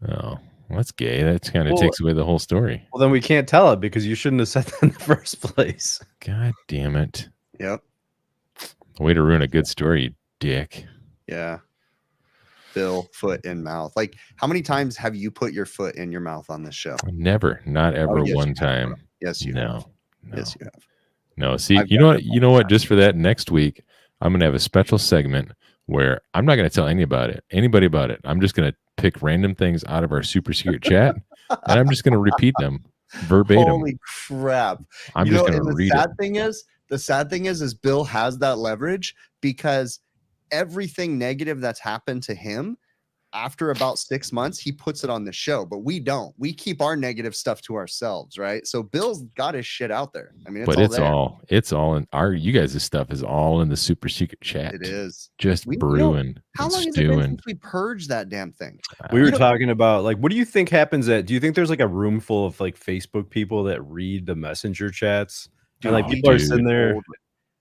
Oh, well, that's gay. That kind of Well- takes away the whole story. Well, then we can't tell it because you shouldn't have said that in the first place. God damn it. Yep. Way to ruin a good story, you dick. Yeah. Bill, foot in mouth. Like, how many times have you put your foot in your mouth on this show? Never. Not ever yes, one you have, time. bro. Yes, you have. No. Yes, you have. No. See, I've you know got what? it You know what? all Just for that, next week, I'm going to have a special segment where I'm not going to tell anybody about it. I'm just going to pick random things out of our super secret chat, and I'm just going to repeat them verbatim. Holy crap. I'm just going to and read the it. sad thing is Bill has that leverage because everything negative that's happened to him after about 6 months, he puts it on the show, but we don't. We keep our negative stuff to ourselves, right? So Bill's got his shit out there. I mean, it's all in our, you guys' stuff is all in the super secret chat. It is just brewing. How long has it been since we purged that damn thing? We were talking about like, what do you think happens do you think there's like a room full of like Facebook people that read the messenger chats? And like people are sitting there,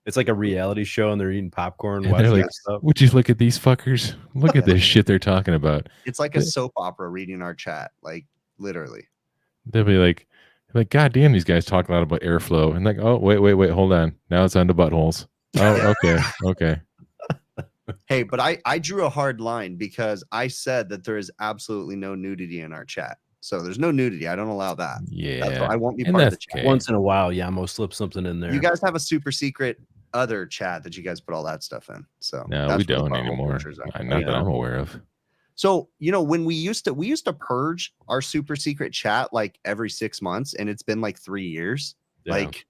it's like a reality show and they're eating popcorn, watching like, stuff. Would you look at these fuckers? Look at this shit they're talking about. It's like a soap opera reading our chat, like literally. They'll be like, God damn, these guys talk a lot about airflow. And like, oh, wait, hold on. Now it's on to buttholes. Oh, okay. Hey, but I drew a hard line because I said that there is absolutely no nudity in our chat. So there's no nudity. I don't allow that. Yeah. I won't be part of the chat. Okay. Once in a while, Yamo slips something in there. You guys have a super secret other chat that you guys put all that stuff in. So no, we don't anymore. Not that I'm aware of. So, when we used to purge our super secret chat like every 6 months, and it's been like 3 years. Yeah. Like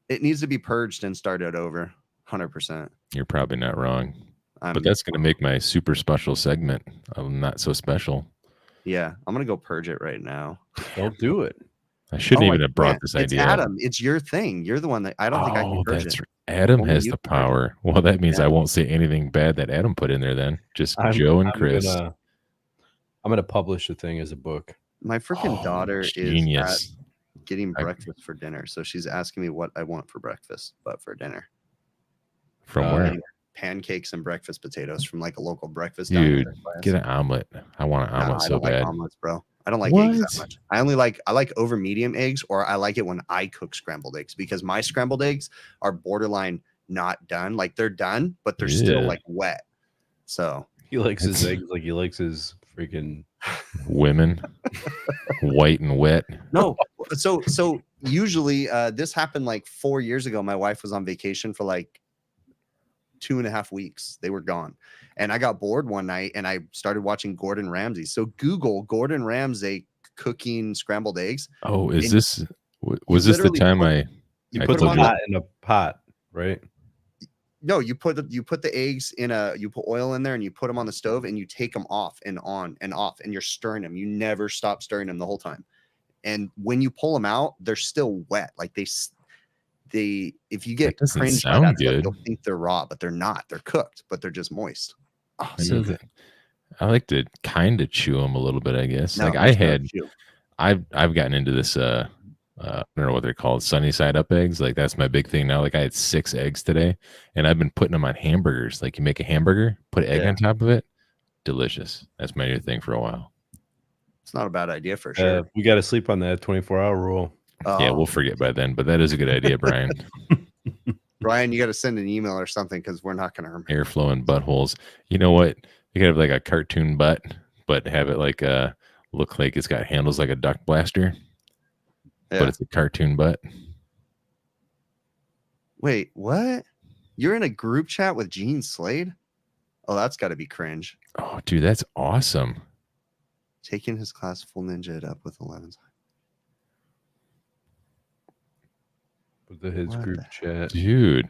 it needs to be purged and started over 100%. You're probably not wrong. But that's going to make my super special segment not so special. Yeah, I'm going to go purge it right now. Don't do it. I shouldn't even have brought this idea. It's Adam. It's your thing. You're the one that I don't think I can purge it. Adam has the power. Well, that means I won't say anything bad that Adam put in there then. Just Joe and Chris. I'm going to publish the thing as a book. My freaking daughter is getting breakfast for dinner. So she's asking me what I want for breakfast, but for dinner. From where? Pancakes and breakfast potatoes from like a local breakfast. Dude, get an omelet. I want an omelet so bad. Like omelets, bro. I don't like eggs that much. I like over medium eggs, or I like it when I cook scrambled eggs because my scrambled eggs are borderline not done. Like they're done, but they're still like wet. So he likes his eggs like he likes his freaking women white and wet. No. So usually this happened like 4 years ago. My wife was on vacation for like 2.5 weeks. They were gone. And I got bored one night and I started watching Gordon Ramsay. So Google Gordon Ramsay cooking scrambled eggs. Oh, was this the time you put the pot in a pot, right? No, you put the eggs you put oil in there and you put them on the stove and you take them off and on and off and you're stirring them. You never stop stirring them the whole time. And when you pull them out, they're still wet. Like if you get cringed by that stuff, you'll think they're raw, but they're not. They're cooked, but they're just moist. Oh, I like to kind of chew them a little bit, I guess. No, Like there's no chew. I've gotten into this I don't know what they're called, sunny side up eggs. Like that's my big thing now. Like I had 6 eggs today, and I've been putting them on hamburgers. Like you make a hamburger, put egg on top of it, delicious. That's my new thing for a while. It's not a bad idea for sure. We got to sleep on that 24-hour rule. Yeah, we'll forget by then, but that is a good idea, Brian. Brian, you got to send an email or something because we're not going to remember. Airflow and buttholes. You know what? You could have like a cartoon butt, but have it like look like it's got handles like a duck blaster, but it's a cartoon butt. Wait, what? You're in a group chat with Gene Slade? Oh, that's got to be cringe. Oh, dude, that's awesome. Taking his class full ninja it up with 11. With his group chat, dude.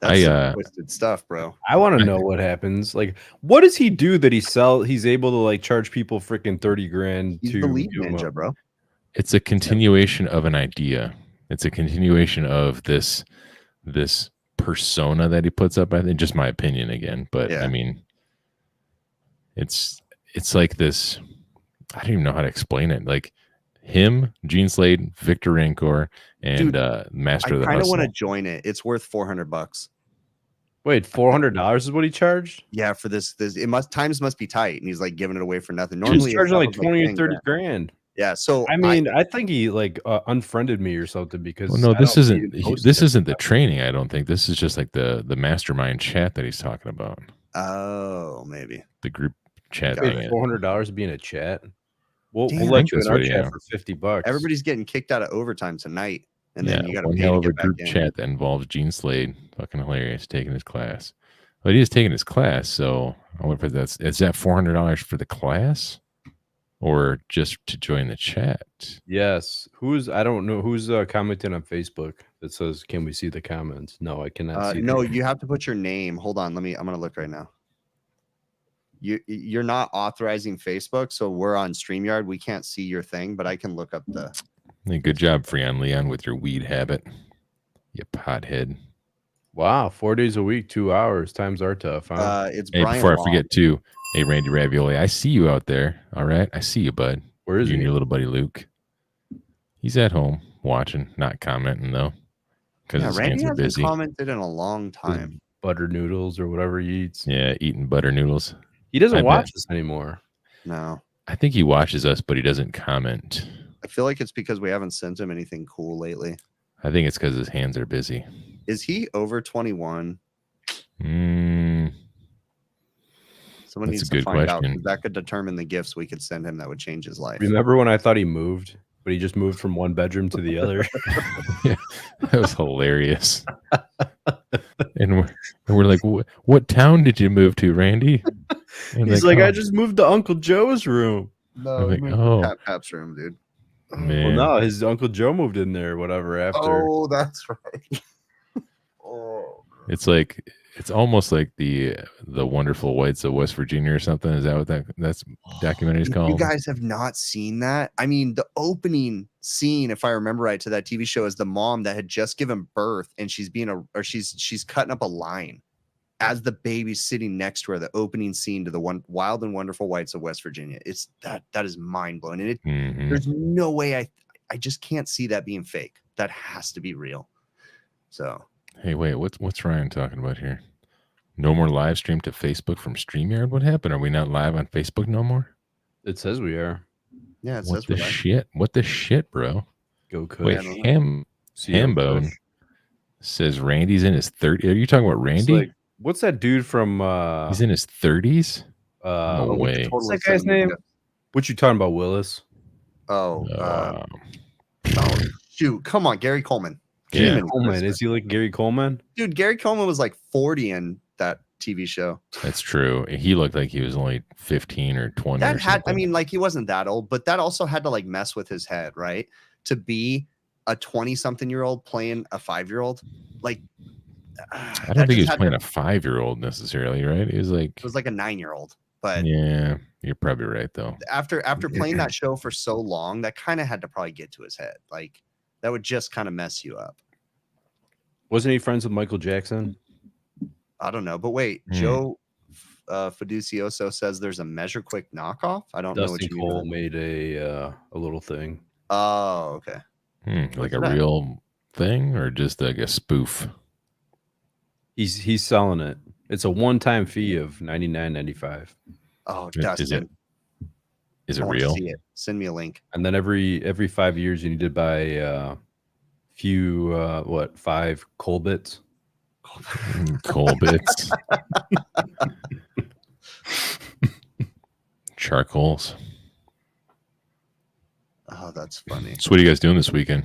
That's some twisted stuff, bro. I want to know what happens. Like, what does he do that he's able to like charge people freaking 30 grand He's to the lead ninja, bro. It's a continuation of an idea. It's a continuation of this persona that he puts up. I think, just my opinion again, but I mean, it's like this. I don't even know how to explain it. Like him, Gene Slade, Victor Rancor, and Master of the Hustle. I kind of want to join it. It's worth $400. Wait, $400 is what he charged? Yeah, for this times must be tight, and he's like giving it away for nothing. Normally, he's charging like 20 or 30 grand. Yeah, so I mean, I think he like unfriended me or something because. Well, no, this isn't the training. I don't think this is just like the mastermind chat that he's talking about. Oh, maybe the group chat. $400 to be in a chat. We'll let you in our chat for $50. Everybody's getting kicked out of overtime tonight, and then you got to pay hell to of a group chat that involves Gene Slade. Fucking hilarious, taking his class. But he is taking his class, so I wonder if is that $400 for the class, or just to join the chat? Yes. I don't know who's commenting on Facebook that says, "Can we see the comments?" No, I cannot see. No, you have to put your name. Hold on, I'm gonna look right now. You're not authorizing Facebook, so we're on StreamYard. We can't see your thing, but I can look up the. Hey, good job, Freon Leon, with your weed habit. You pothead. Wow, 4 days a week, 2 hours. Times are tough, huh? It's Brian before Long. I forget too. Hey, Randy Ravioli, I see you out there. All right, I see you, bud. Where is you he? And your little buddy Luke. He's at home watching, not commenting though, because his hands are busy. Commented in a long time. Butter noodles or whatever he eats. Yeah, eating butter noodles. He doesn't watch us anymore. No. I think he watches us, but he doesn't comment. I feel like it's because we haven't sent him anything cool lately. I think it's because his hands are busy. Is he over 21? Someone needs to find out. That could determine the gifts we could send him that would change his life. Remember when I thought he moved, but he just moved from one bedroom to the other? Yeah, that was hilarious. And we're like, what town did you move to, Randy? And he's like, I just moved to Uncle Joe's room. No, like, Pap's room, dude. Man. Well, no, his Uncle Joe moved in there, whatever, after. Oh, that's right. It's like, it's almost like the Wonderful Whites of West Virginia or something. Is that what that's documentary's called? You guys have not seen that? I mean, the opening scene, if I remember right, to that TV show is the mom that had just given birth, and she's she's cutting up a line as the baby's sitting next to her. The opening scene to the Wild and Wonderful Whites of West Virginia. It's that is mind blowing, and there's no way I just can't see that being fake. That has to be real. So. Hey, wait, what's Ryan talking about here? No more live stream to Facebook from StreamYard? What happened? Are we not live on Facebook no more? It says we are. Yeah, it what says the shit? What the shit, bro? Go cook. Wait, Hambone says Randy's in his 30s. Are you talking about Randy? Like, what's that dude from he's in his 30s? No way. What's that guy's name? What you talking about, Willis? Oh, shoot. Come on, Gary Coleman. Yeah. Coleman. Is he like Gary Coleman? Dude, Gary Coleman was like 40 in that TV show. That's true. He looked like he was only 15 or 20. That had, I mean, like he wasn't that old, but that also had to like mess with his head, right? To be a 20-something-year-old playing a 5-year-old, like I don't think he was playing a 5-year-old necessarily, right? It was like a 9-year-old. But yeah, you're probably right though. After playing that show for so long, that kind of had to probably get to his head. Like that would just kind of mess you up. Wasn't he friends with Michael Jackson? I don't know, but wait, Joe Fiducioso says there's a Measure Quick knockoff. I don't know what Dustin you mean. Cole made a little thing. Oh, okay. Like a real thing or just like a spoof? He's selling it. It's a one-time fee of $99.95. Oh, Dustin. Is it real? See it. Send me a link. And then every 5 years you need to buy few 5 coal bits. Coal bits. Charcoals. Oh, that's funny. So what are you guys doing this weekend?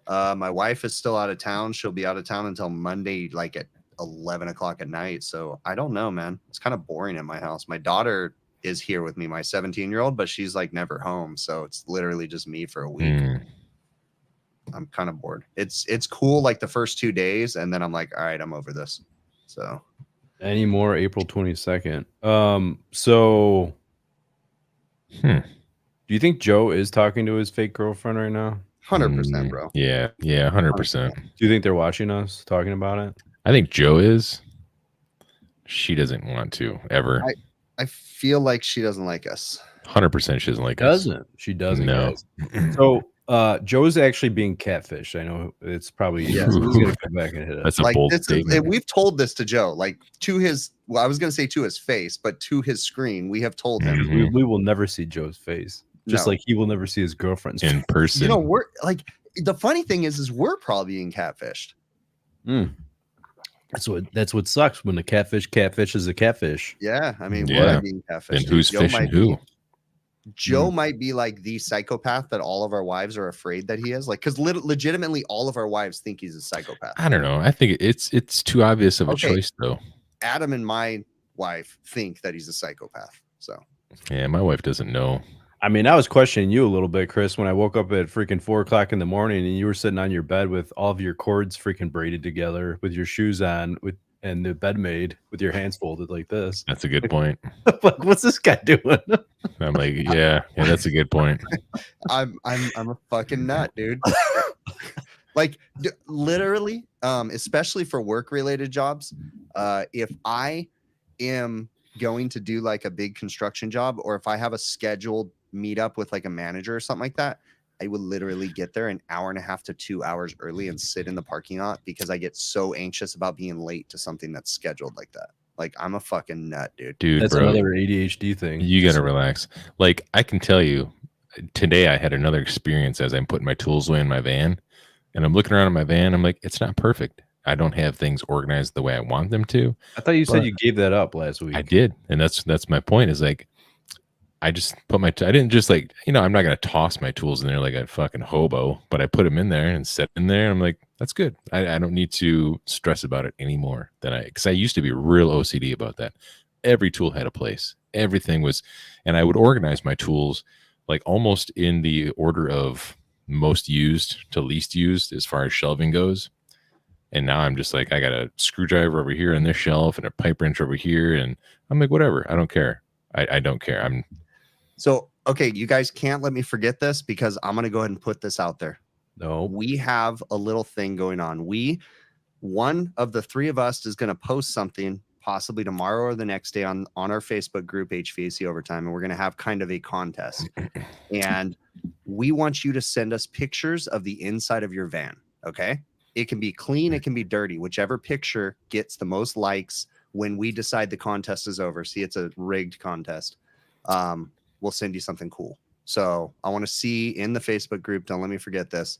My wife is still out of town. She'll be out of town until Monday, like at 11 o'clock at night. So I don't know, man. It's kind of boring at my house. My daughter is here with me, my 17-year-old, but she's like never home. So it's literally just me for a week. I'm kind of bored. It's cool like the first 2 days, and then I'm like, all right, I'm over this. So any more April 22nd. So do you think Joe is talking to his fake girlfriend right now? 100%, bro. Yeah, 100%. Do you think they're watching us talking about it? I think Joe is. She doesn't want to ever. I feel like she doesn't like us. 100% she doesn't like us. She doesn't. No. So Joe's actually being catfished. I know it's probably he's gonna come back and hit us. That's a like, bold statement. We've told this to Joe, like to his. Well, I was gonna say to his face, but to his screen, we have told him we will never see Joe's face, just like he will never see his girlfriend's in person. You know, we're like the funny thing is we're probably being catfished. That's what sucks when the catfish is a catfish. Yeah, I mean, we're being catfished. Then who's fishing who? Joe might be like the psychopath that all of our wives are afraid that he is. Like, because legitimately, all of our wives think he's a psychopath. I don't know. I think it's too obvious of a choice, though. Adam and my wife think that he's a psychopath. So yeah, my wife doesn't know. I mean, I was questioning you a little bit, Chris, when I woke up at freaking 4 o'clock in the morning and you were sitting on your bed with all of your cords freaking braided together, with your shoes on, and the bed made with your hands folded like this. That's a good point. Like, what's this guy doing? I'm like, yeah, that's a good point. I'm a fucking nut, dude. Like literally, especially for work related jobs. If I am going to do like a big construction job, or if I have a scheduled meetup with like a manager or something like that, I would literally get there an hour and a half to 2 hours early and sit in the parking lot because I get so anxious about being late to something that's scheduled like that. Like, I'm a fucking nut, dude. That's bro, another ADHD thing. You got to relax. Like, I can tell you, today I had another experience as I'm putting my tools away in my van, and I'm looking around in my van. I'm like, it's not perfect. I don't have things organized the way I want them to. I thought you said you gave that up last week. I did, and that's my point. Is like, I just put I didn't just like, I'm not gonna toss my tools in there like a fucking hobo, but I put them in there and set in there. And I'm like, that's good. I don't need to stress about it anymore because I used to be real OCD about that. Every tool had a place. Everything was, and I would organize my tools like almost in the order of most used to least used as far as shelving goes. And now I'm just like, I got a screwdriver over here on this shelf and a pipe wrench over here. And I'm like, whatever. I don't care. I don't care. So, okay, you guys can't let me forget this because I'm going to go ahead and put this out there. No. We have a little thing going on. One of the three of us is going to post something possibly tomorrow or the next day on our Facebook group, HVAC Overtime, and we're going to have kind of a contest. And we want you to send us pictures of the inside of your van, okay? It can be clean, it can be dirty. Whichever picture gets the most likes when we decide the contest is over. See, it's a rigged contest. We'll send you something cool. So I want to see in the Facebook group. Don't let me forget this.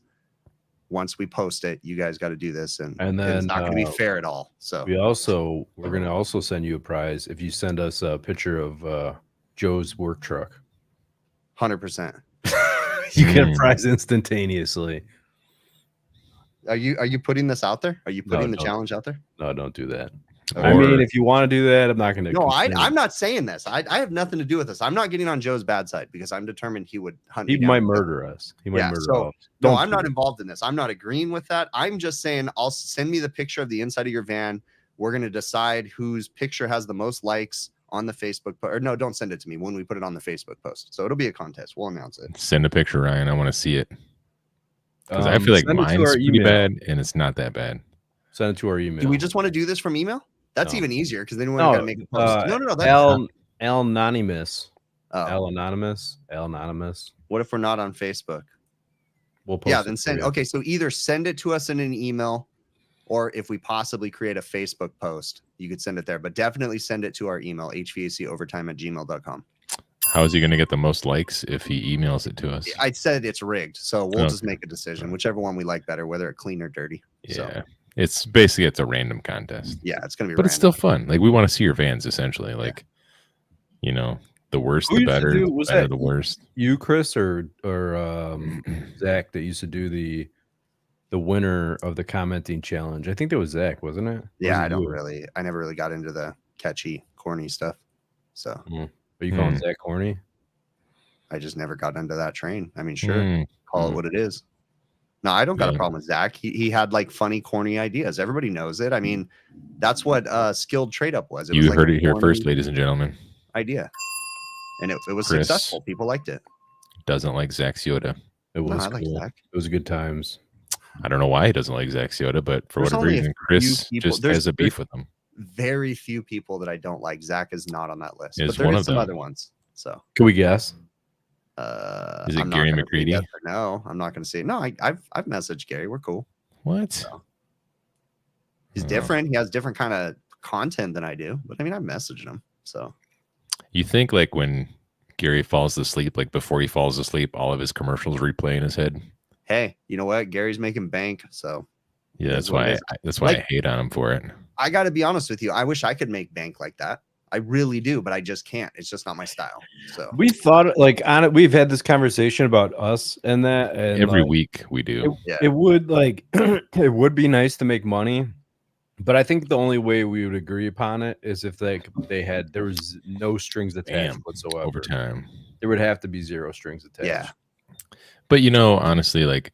Once we post it, you guys got to do this, and then it's not going to be fair at all. So we're going to also send you a prize if you send us a picture of Joe's work truck. 100%. You get a prize instantaneously. Are you putting this out there? Are you putting the challenge out there? No, don't do that. I mean, if you want to do that, I'm not going to. No, I'm not saying this. I have nothing to do with this. I'm not getting on Joe's bad side because I'm determined he would hunt me down. He might murder us. He might murder us. No, I'm not involved in this. I'm not agreeing with that. I'm just saying, I'll send me the picture of the inside of your van. We're going to decide whose picture has the most likes on the Facebook post. Or no, don't send it to me when we put it on the Facebook post. So it'll be a contest. We'll announce it. Send a picture, Ryan. I want to see it. Because I feel like mine's pretty bad and it's not that bad. Send it to our email. Do we just want to do this from email? That's No. even easier because then we got to make a post. No, that's Al Anonymous. oh. Al Anonymous. What if we're not on Facebook? We'll post Yeah, it then for send. you. Okay, so either send it to us in an email, or if we possibly create a Facebook post, you could send it there. But definitely send it to our email, hvacOvertime@gmail.com. How is he going to get the most likes if he emails it to us? I said it's rigged, so we'll just Okay. make a decision, whichever one we like better, whether it's clean or dirty. Yeah, So, it's basically a random contest. yeah, it's gonna be. But random. it's still fun. Like we want to see your vans, essentially. Like, you know, the worse, Who the used to better. do- The was better, that- the worst. You, Chris, or Zach that used to do the winner of the commenting challenge? I think that was Zach, wasn't it? Or Yeah, was it you? I never really got into the catchy, corny stuff. So Are you calling Zach corny? I just never got into that train. I mean, sure, call it Mm. what it is. No, I don't got a Yeah. problem with Zach. He had like funny, corny ideas. Everybody knows it. I mean, that's what skilled trade up was. It was You like heard a it here corny first, ladies and gentlemen. idea, and it was Chris successful. People liked it. Doesn't like Zach Ciota. It No, was I like cool. Zach. It was good times. I don't know why he doesn't like Zach Ciota, but for There's whatever only a reason, few Chris people- just there's- has a beef with him. Very few people that I don't like. Zach is not on that list, Is but there one is of some them. other ones. So, Can we guess? Is it I'm not Gary gonna say McCready? yes or no, I'm not going to say no. I've messaged Gary. We're cool. What? He's Oh. different. He has different kind of content than I do. But I mean, I've messaged him. So You think like when Gary falls asleep, like before he falls asleep, all of his commercials replay in his head? hey, you know what? Gary's making bank. So Yeah, It that's is what it why. is. That's why Like- I hate on him for it. I got to be honest with you. I wish I could make bank like that. I really do, but I just can't. It's just not my style. So We thought like on it. We've had this conversation about us and that, and Every like, week we do. yeah, it would like it would be nice to make money, but I think the only way we would agree upon it is if there was no strings attached Bam. whatsoever. Overtime. There would have to be zero strings attached. Yeah. But you know, honestly, like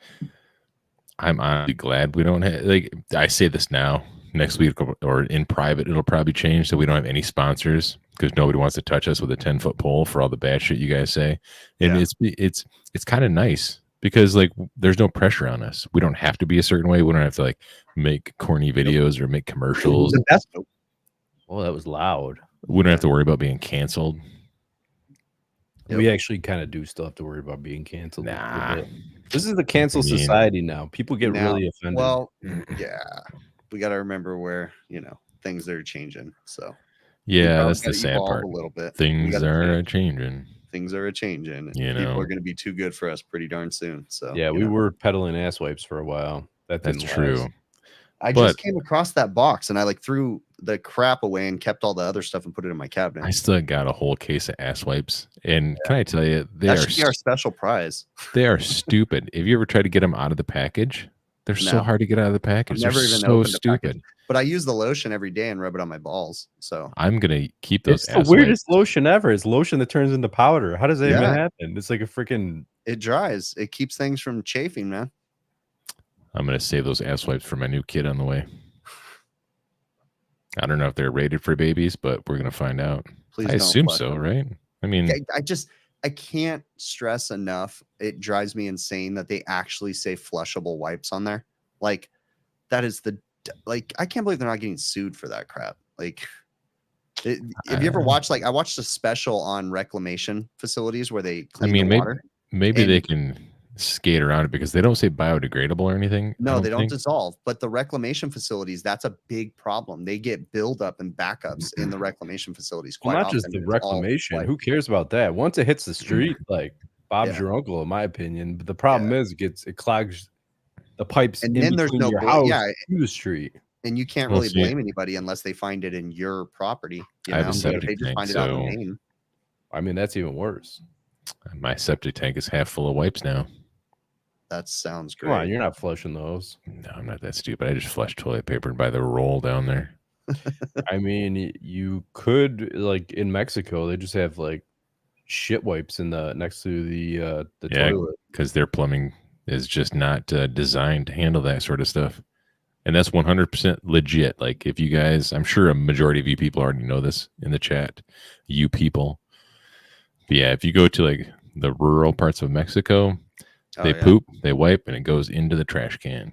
I'm honestly glad we don't have, like I say this now. Next week or in private, it'll probably change so we don't have any sponsors because nobody wants to touch us with a 10-foot pole for all the bad shit you guys say. And Yeah. it's kind of nice because like there's no pressure on us. We don't have to be a certain way. We don't have to like make corny videos or make commercials. The best. Well, that was loud. We don't have to worry about being canceled. Yep. We actually kind of do still have to worry about being canceled. a little Nah. bit. This is the cancel I mean- society now. People get Now- really offended. Well, yeah, we got to remember where things are changing. So we Yeah, probably that's the gotta sad evolve part. a little bit. We Things gotta are change. changing. Things are a changing. You People know. are going to be too good for us pretty darn soon. So yeah, we were peddling ass wipes for a while. That That's didn't true. last. I but- just came across that box and I like threw the crap away and kept all the other stuff and put it in my cabinet. I still got a whole case of ass wipes, and can I tell you, they that are should be our special prize. they are stupid. If you ever try to get them out of the package, they're so No. hard to get out of the package. never They're even so opened the stupid. package. But I use the lotion every day and rub it on my balls. So I'm gonna keep those. It's the ass weirdest wipes. lotion ever. It's lotion that turns into powder. How does that even Yeah. happen? It's like a freaking. it dries. It keeps things from chafing, man. I'm gonna save those ass wipes for my new kid on the way. I don't know if they're rated for babies, but we're gonna find out. Please I don't assume flush so, them. right? I mean, I can't stress enough. It drives me insane that they actually say flushable wipes on there. Like that is I can't believe they're not getting sued for that crap. Like have you ever watched I watched a special on reclamation facilities where they clean mean, the water? maybe and- they can skate around it because they don't say biodegradable or anything. I No, they don't think. dissolve. But the reclamation facilities, that's a big problem. They get buildup and backups in the reclamation facilities. Well, Quite not just often, the and it's all reclamation. white. Who cares about that? Once it hits the street, like Bob's Yeah. your uncle, in my opinion. But the problem is, it clogs the pipes And in then there's between no your bla- house yeah, to the street. and you can't Well, really see- blame anybody unless they find it in your property. You I have a know, but if septic they just tank, find it out in so- the main. I mean, that's even worse. My septic tank is half full of wipes now. That sounds Come on, great. you're not flushing those. No, I'm not that stupid. I just flush toilet paper by the roll down there. I mean, you could like in Mexico, they just have like shit wipes in the next to the Yeah. toilet. Because their plumbing is just not designed to handle that sort of stuff. And that's 100% legit. Like if you guys, I'm sure a majority of you people already know this in the chat, you people. But yeah, if you go to like the rural parts of Mexico, Oh, they yeah. poop, they wipe, and it goes into the trash can.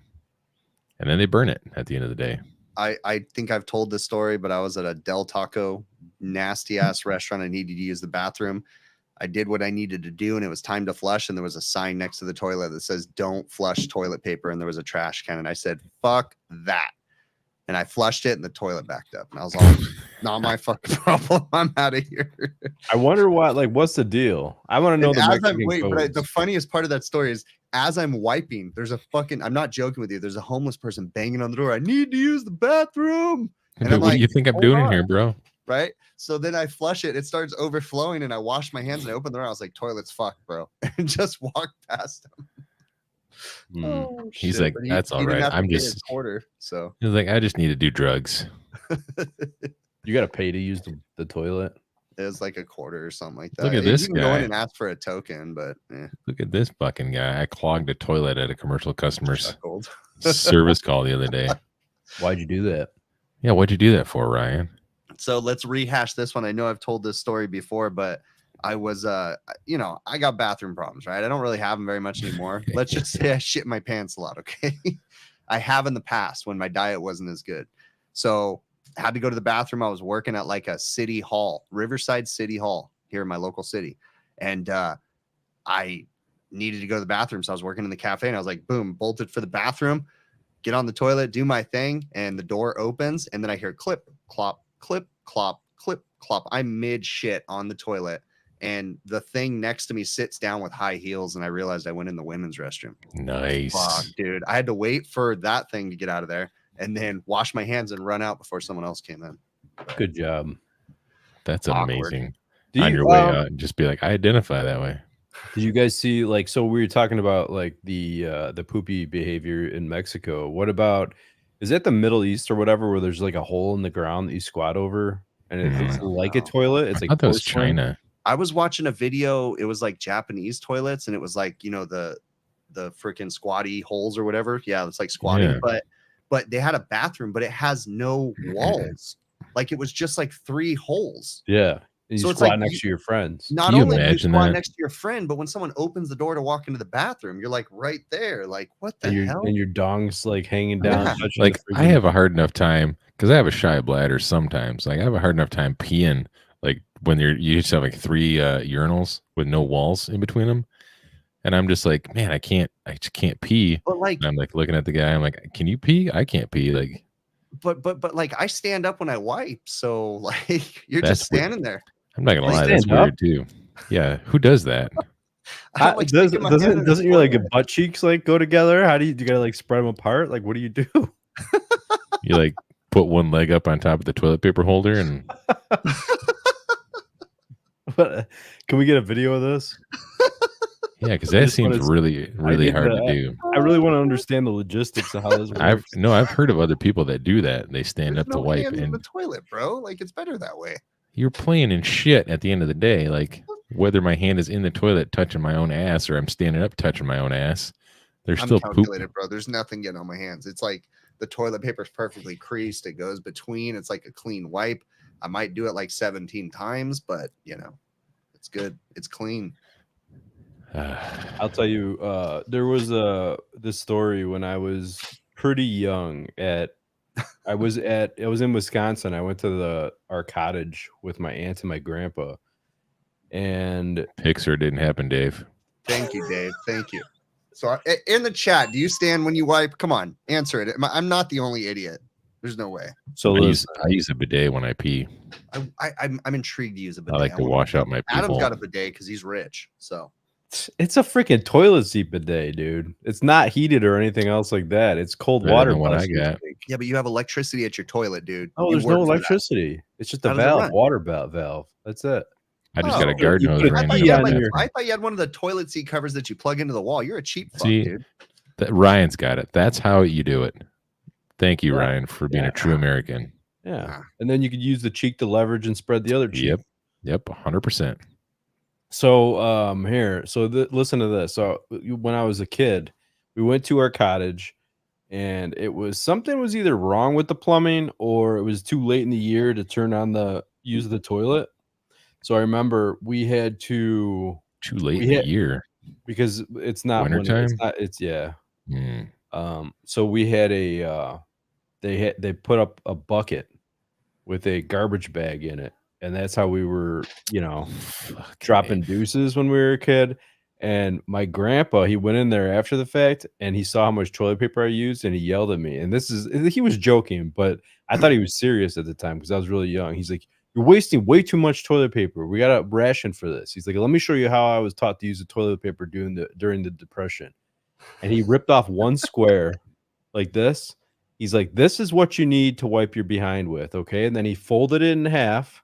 And then they burn it at the end of the day. I think I've told this story, but I was at a Del Taco nasty ass restaurant. I needed to use the bathroom. I did what I needed to do, and it was time to flush. And there was a sign next to the toilet that says, "Don't flush toilet paper." And there was a trash can. And I said, "Fuck that." And I flushed it, and the toilet backed up. And I was all, "Not my fucking problem. I'm out of here." I wonder what, like, what's the deal? I want to know The funniest part of that story is, as I'm wiping, there's a fucking, I'm not joking with you, there's a homeless person banging on the door. "I need to use the bathroom." And I'm what like, do you think I'm doing in here, bro? Right? So then I flush it. It starts overflowing, and I wash my hands and I open the door. I was like, "Toilet's fucked, bro," and just walked past him. Oh, he's like, "That's all right. I'm just quarter." So he's like, "I just need to do drugs." You got to pay to use the toilet. It was like a quarter or something like that. Look at this you can guy. go in and ask for a token, but Look at this fucking guy. I clogged a toilet at a commercial customer's service call the other day. Why'd you do that? Yeah, what'd you do that for, Ryan? So let's rehash this one. I know I've told this story before, but I was, I got bathroom problems, right? I don't really have them very much anymore. Let's just say I shit my pants a lot, okay? I have in the past when my diet wasn't as good. So I had to go to the bathroom. I was working at like a city hall, Riverside City Hall here in my local city. And I needed to go to the bathroom. So I was working in the cafe, and I was like, boom, bolted for the bathroom, get on the toilet, do my thing. And the door opens, and then I hear clip, clop, clip, clop, clip, clop. I'm mid shit on the toilet, and the thing next to me sits down with high heels, and I realized I went in the women's restroom. Nice. Fuck, dude. I had to wait for that thing to get out of there and then wash my hands and run out before someone else came in. Good job. That's Awkward. amazing. On your way out, just be like, I identify that way. Did you guys see, like, so we were talking about like the poopy behavior in Mexico. What about, is that the Middle East or whatever, where there's like a hole in the ground that you squat over and it's like a toilet? It's like, I thought that was China. I was watching a video. It was like Japanese toilets, and it was like, the freaking squatty holes or whatever. Yeah, it's like squatting, but they had a bathroom, but it has no walls. Like it was just like 3 holes. Yeah. You so squat like next to your friends. Not only do you squat next to your friend, but when someone opens the door to walk into the bathroom, you're like right there. Like, what the hell? And your dong's like hanging down. Yeah. Like I have a hard enough time because I have a shy bladder sometimes. Like I have a hard enough time peeing. Like when you just have like 3 urinals with no walls in between them. And I'm just like, man, I just can't pee. But like, and I'm like looking at the guy. I'm like, can you pee? I can't pee. Like, but like I stand up when I wipe. So like you're just standing there. I'm not gonna lie, that's weird too. Yeah, who does that? Doesn't your like butt cheeks like go together? How do you gotta like spread them apart? Like, what do you do? You like put one leg up on top of the toilet paper holder and. Can we get a video of this? Yeah, because that seems really hard to do. I really want to understand the logistics of how this works. I've heard of other people that do that. They stand up to wipe in the toilet, bro. Like it's better that way. You're playing in shit at the end of the day. Like whether my hand is in the toilet touching my own ass or I'm standing up touching my own ass, there's still poop. Bro. There's nothing getting on my hands. It's like the toilet paper is perfectly creased. It goes between. It's like a clean wipe. I might do it like 17 times, but it's good. It's clean. I'll tell you, there was this story when I was pretty young. I was in Wisconsin. I went to our cottage with my aunt and my grandpa, and Pixar didn't happen, Dave. Thank you, Dave. Thank you. So in the chat, do you stand when you wipe? Come on, answer it. I'm not the only idiot. There's no way. So I use a bidet when I pee. I'm intrigued to use a bidet. I like to wash out my pee. Adam's got a bidet because he's rich. So it's a freaking toilet seat bidet, dude. It's not heated or anything else like that. It's cold water. What I got. Yeah, but you have electricity at your toilet, dude. Oh, there's no electricity. It's just a valve, water valve. That's it. I just got a garden hose. I thought you had one of the toilet seat covers that you plug into the wall. You're a cheap fuck, dude. Ryan's got it. That's how you do it. Thank you, Ryan, for being a true American. Yeah. And then you could use the cheek to leverage and spread the other cheek. Yep, 100%. So listen to this. So when I was a kid, we went to our cottage, and something was either wrong with the plumbing or it was too late in the year to turn on use the toilet. So I remember we had to too late in the year because it's not wintertime. So we had they they put up a bucket with a garbage bag in it, and that's how we were, dropping deuces when we were a kid. And my grandpa, he went in there after the fact, and he saw how much toilet paper I used, and he yelled at me. And he was joking, but I thought he was serious at the time because I was really young. He's like, "You're wasting way too much toilet paper. We got a ration for this." He's like, "Let me show you how I was taught to use the toilet paper during the Depression." And he ripped off one square like this. He's like, "This is what you need to wipe your behind with, okay?" And then he folded it in half,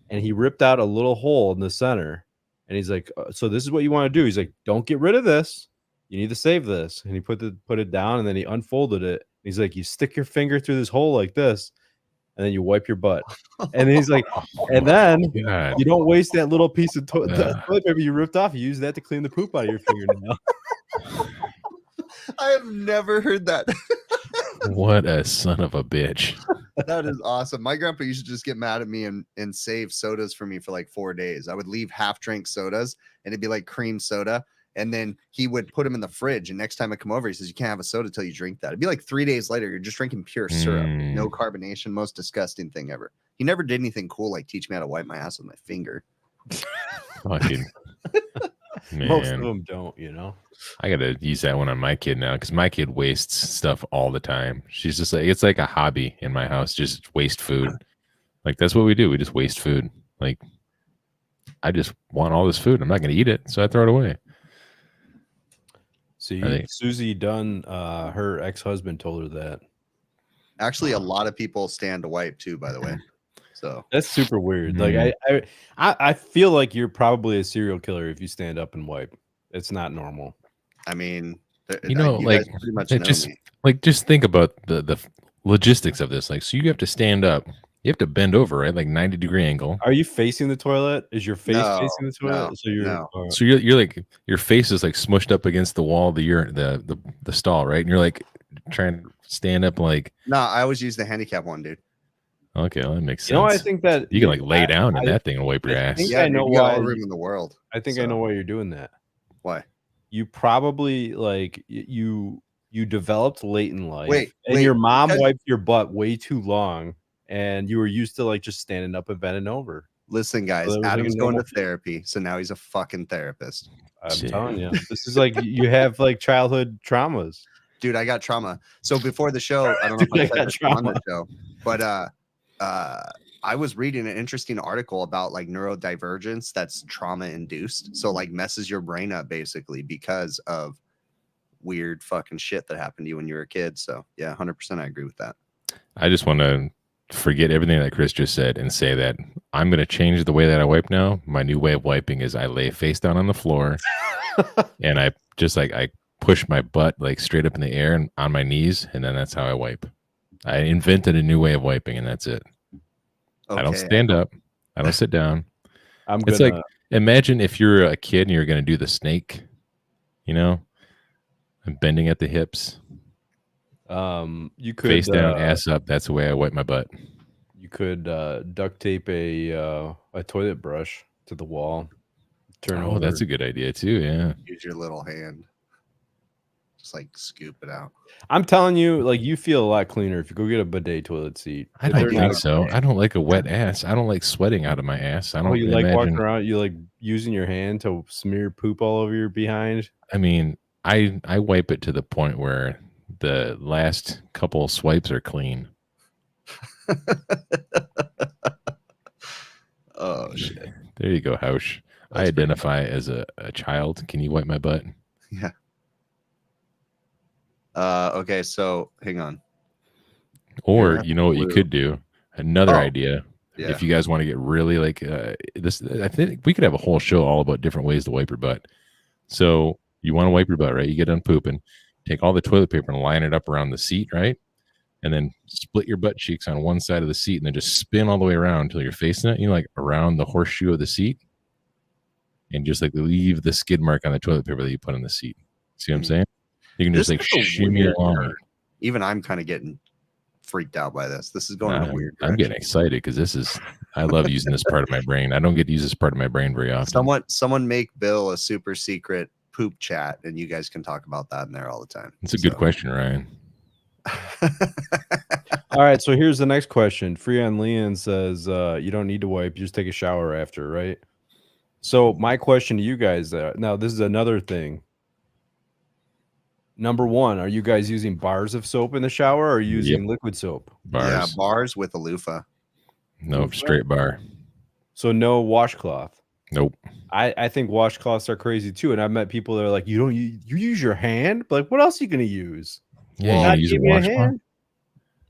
and he ripped out a little hole in the center. And he's like, "So this is what you want to do." He's like, "Don't get rid of this. You need to save this." And he put it down, and then he unfolded it. He's like, "You stick your finger through this hole like this, and then you wipe your butt." And he's like, and then you don't waste that little piece of toilet paper you ripped off. You use that to clean the poop out of your fingernail. I have never heard that. What a son of a bitch. That is awesome. My grandpa used to just get mad at me and save sodas for me for like 4 days. I would leave half drink sodas, and it'd be like cream soda. And then he would put them in the fridge. And next time I come over, he says, "You can't have a soda till you drink that." It'd be like 3 days later. You're just drinking pure syrup. No carbonation. Most disgusting thing ever. He never did anything cool like teach me how to wipe my ass with my finger. Fucking man. Most of them don't, I gotta use that one on my kid now because my kid wastes stuff all the time. She's just like, it's like a hobby in my house, just waste food. Like that's what we do. We just waste food. Like I just want all this food. I'm not gonna eat it, so I throw it away. See, Susie Dunn, her ex-husband told her that. Actually, a lot of people stand to wipe too, by the way. So that's super weird. Like I feel like you're probably a serial killer if you stand up and wipe. It's not normal. I mean, you like pretty much know just me. Like just think about the logistics of this. Like, so you have to stand up, you have to bend over, right? Like 90-degree angle. Are you facing the toilet? Is your face facing the toilet? So you're like your face is like smushed up against the wall, the stall, right? And you're like trying to stand up like. No, I always use the handicap one, dude. Okay, well, that makes sense. I think that you can like lay down in that thing and wipe your ass. Yeah, I know why. All the room in the world. I think I know why you're doing that. Why? You probably like you developed late in life, and your mom wiped your butt way too long, and you were used to like just standing up and bending over. Listen, guys, Adam's going to therapy, so now he's a fucking therapist. I'm telling you, this is like you have like childhood traumas. Dude, I got trauma. So before the show, I don't know if I said this on the show, but I was reading an interesting article about like neurodivergence that's trauma induced. So like messes your brain up basically because of weird fucking shit that happened to you when you were a kid. So yeah, 100% I agree with that. I just want to forget everything that Chris just said and say that I'm going to change the way that I wipe now. My new way of wiping is I lay face down on the floor and I just like, I push my butt like straight up in the air and on my knees. And then that's how I wipe. I invented a new way of wiping and that's it. Okay. I don't stand up. I don't sit down. It's like, imagine if you're a kid and you're going to do the snake, and bending at the hips. You could face down, ass up. That's the way I wipe my butt. You could duct tape a toilet brush to the wall. Turn over. That's a good idea too. Yeah. Use your little hand. Just like scoop it out. I'm telling you, like you feel a lot cleaner if you go get a bidet toilet seat. I don't think so. I don't like a wet ass. I don't like sweating out of my ass. I don't. You like walking around. You like using your hand to smear poop all over your behind. I mean, I wipe it to the point where the last couple swipes are clean. Oh shit! There you go, Hausch. I identify as a child. Can you wipe my butt? Yeah. Okay, so hang on. Or you know what you could do? Another idea. Yeah. If you guys want to get really like this, I think we could have a whole show all about different ways to wipe your butt. So you want to wipe your butt, right? You get done pooping, take all the toilet paper and line it up around the seat, right? And then split your butt cheeks on one side of the seat and then just spin all the way around until you're facing it, like around the horseshoe of the seat. And just like leave the skid mark on the toilet paper that you put on the seat. See what I'm saying? You can just like shimmy along. Even I'm kind of getting freaked out by this. This is going in a weird direction. I'm getting excited because I love using this part of my brain. I don't get to use this part of my brain very often. Someone make Bill a super secret poop chat and you guys can talk about that in there all the time. It's a good question, Ryan. All right, so here's the next question. Freon Leon says, you don't need to wipe, just take a shower after, right? So my question to you guys, now this is another thing. Number one, are you guys using bars of soap in the shower or are you using liquid soap? Bars. Yeah, bars with a loofah. Nope, straight bar. So no washcloth. Nope. I think washcloths are crazy too, and I've met people that are like, you use your hand, but like, what else are you gonna use? Yeah, Well, you use a washcloth.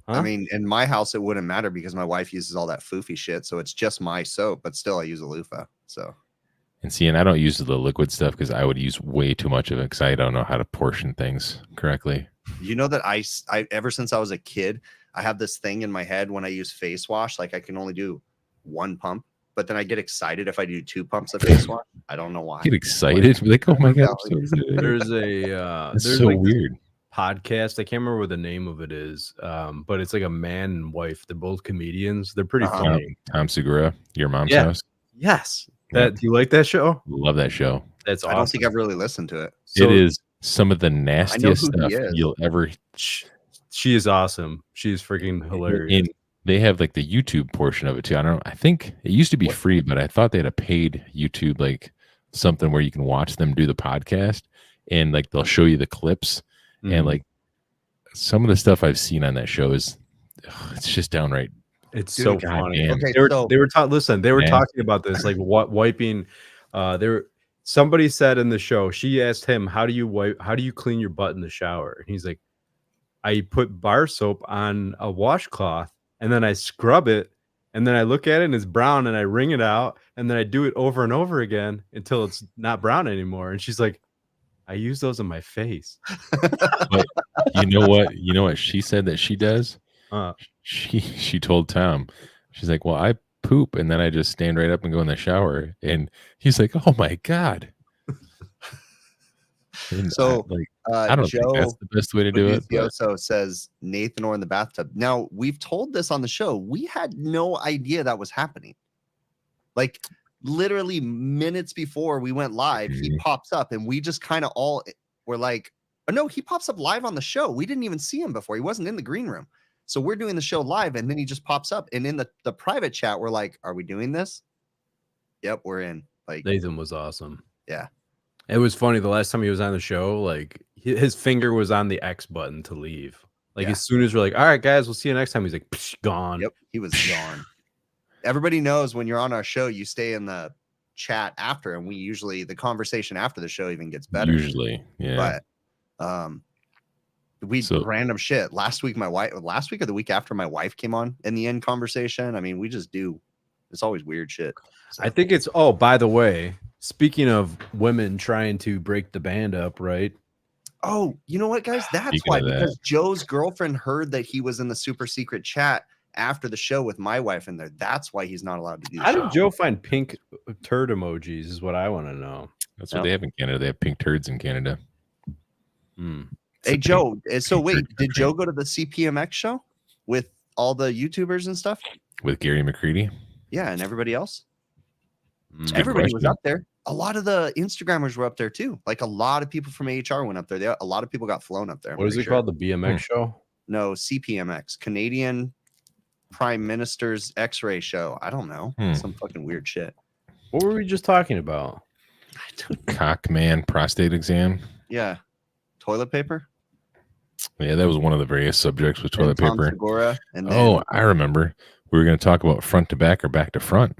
Huh? I mean, in my house, it wouldn't matter because my wife uses all that foofy shit. So it's just my soap, but still I use a loofah. So. And see, and I don't use the liquid stuff because I would use way too much of it because I don't know how to portion things correctly. You know that I ever since I was a kid, I have this thing in my head when I use face wash, like I can only do one pump, but then I get excited if I do 2 pumps of face wash. I don't know why. Get excited, be like, oh my god, There's a it's there's so like weird. podcast. I can't remember what the name of it is, but it's like a man and wife. They're both comedians. They're pretty funny. Tom Segura, Your Mom's Yeah. House. Yes. Do you like that show? Love that show. That's awesome. I don't think I've really listened to it. So it is some of the nastiest who he stuff is. you'll ever. she is awesome. She's freaking hilarious. And they have like the YouTube portion of it too. I don't know. I think it used to be free, but I thought they had a paid YouTube, like something where you can watch them do the podcast and like they'll show you the clips. And like some of the stuff I've seen on that show is it's just downright. It's Dude, so God funny. damn. Okay, They were so listen, they were Man. talking about this, like what wiping. Somebody said in the show, she asked him, how do you clean your butt in the shower? And he's like, I put bar soap on a washcloth and then I scrub it and then I look at it and it's brown and I wring it out and then I do it over and over again until it's not brown anymore. And she's like, I use those on my face. But you know what she said that she does? Uh, She told Tom, she's like, well, I poop and then I just stand right up and go in the shower. And he's like, oh my God. And So, I don't Joe think that's the best way to do it. But also says Nathan or in the bathtub. Now we've told this on the show. We had no idea that was happening. Like literally minutes before we went live, he pops up and we just kind of all were like, oh no, he pops up live on the show. We didn't even see him before. He wasn't in the green room. So we're doing the show live and then he just pops up. And in the private chat, we're like, are we doing this? Yep, we're in. Like Nathan was awesome. Yeah. It was funny. The last time he was on the show, like his finger was on the X button to leave. Like as soon as we're like, all right, guys, we'll see you next time. He's like, psh, gone. Yep, he was gone. Everybody knows when you're on our show, you stay in the chat after, and we usually the conversation after the show even gets better. Usually, yeah. But random shit. Last week or the week after, my wife came on in the end conversation. I mean, we just do. It's always weird shit. So. I think it's. Oh, by the way, speaking of women trying to break the band up, right? Oh, you know what, guys? That's why. Because Joe's girlfriend heard that he was in the super secret chat after the show with my wife in there. That's why he's not allowed to do. How did Joe find pink turd emojis? Is what I want to know. That's what they have in Canada. They have pink turds in Canada. Hey, Joe. So wait, did Joe go to the CPMX show with all the YouTubers and stuff? With Gary McCready? Yeah, and everybody else? Everybody was up there. A lot of the Instagrammers were up there too. Like a lot of people from AHR went up there. A lot of people got flown up there. What is it called? The BMX show? No, CPMX, Canadian Prime Minister's X-ray show. I don't know. Some fucking weird shit. What were we just talking about? Cock man prostate exam. Yeah. Toilet paper. Yeah, that was one of the various subjects with toilet Tom paper. Segura, and then, I remember. We were going to talk about front to back or back to front.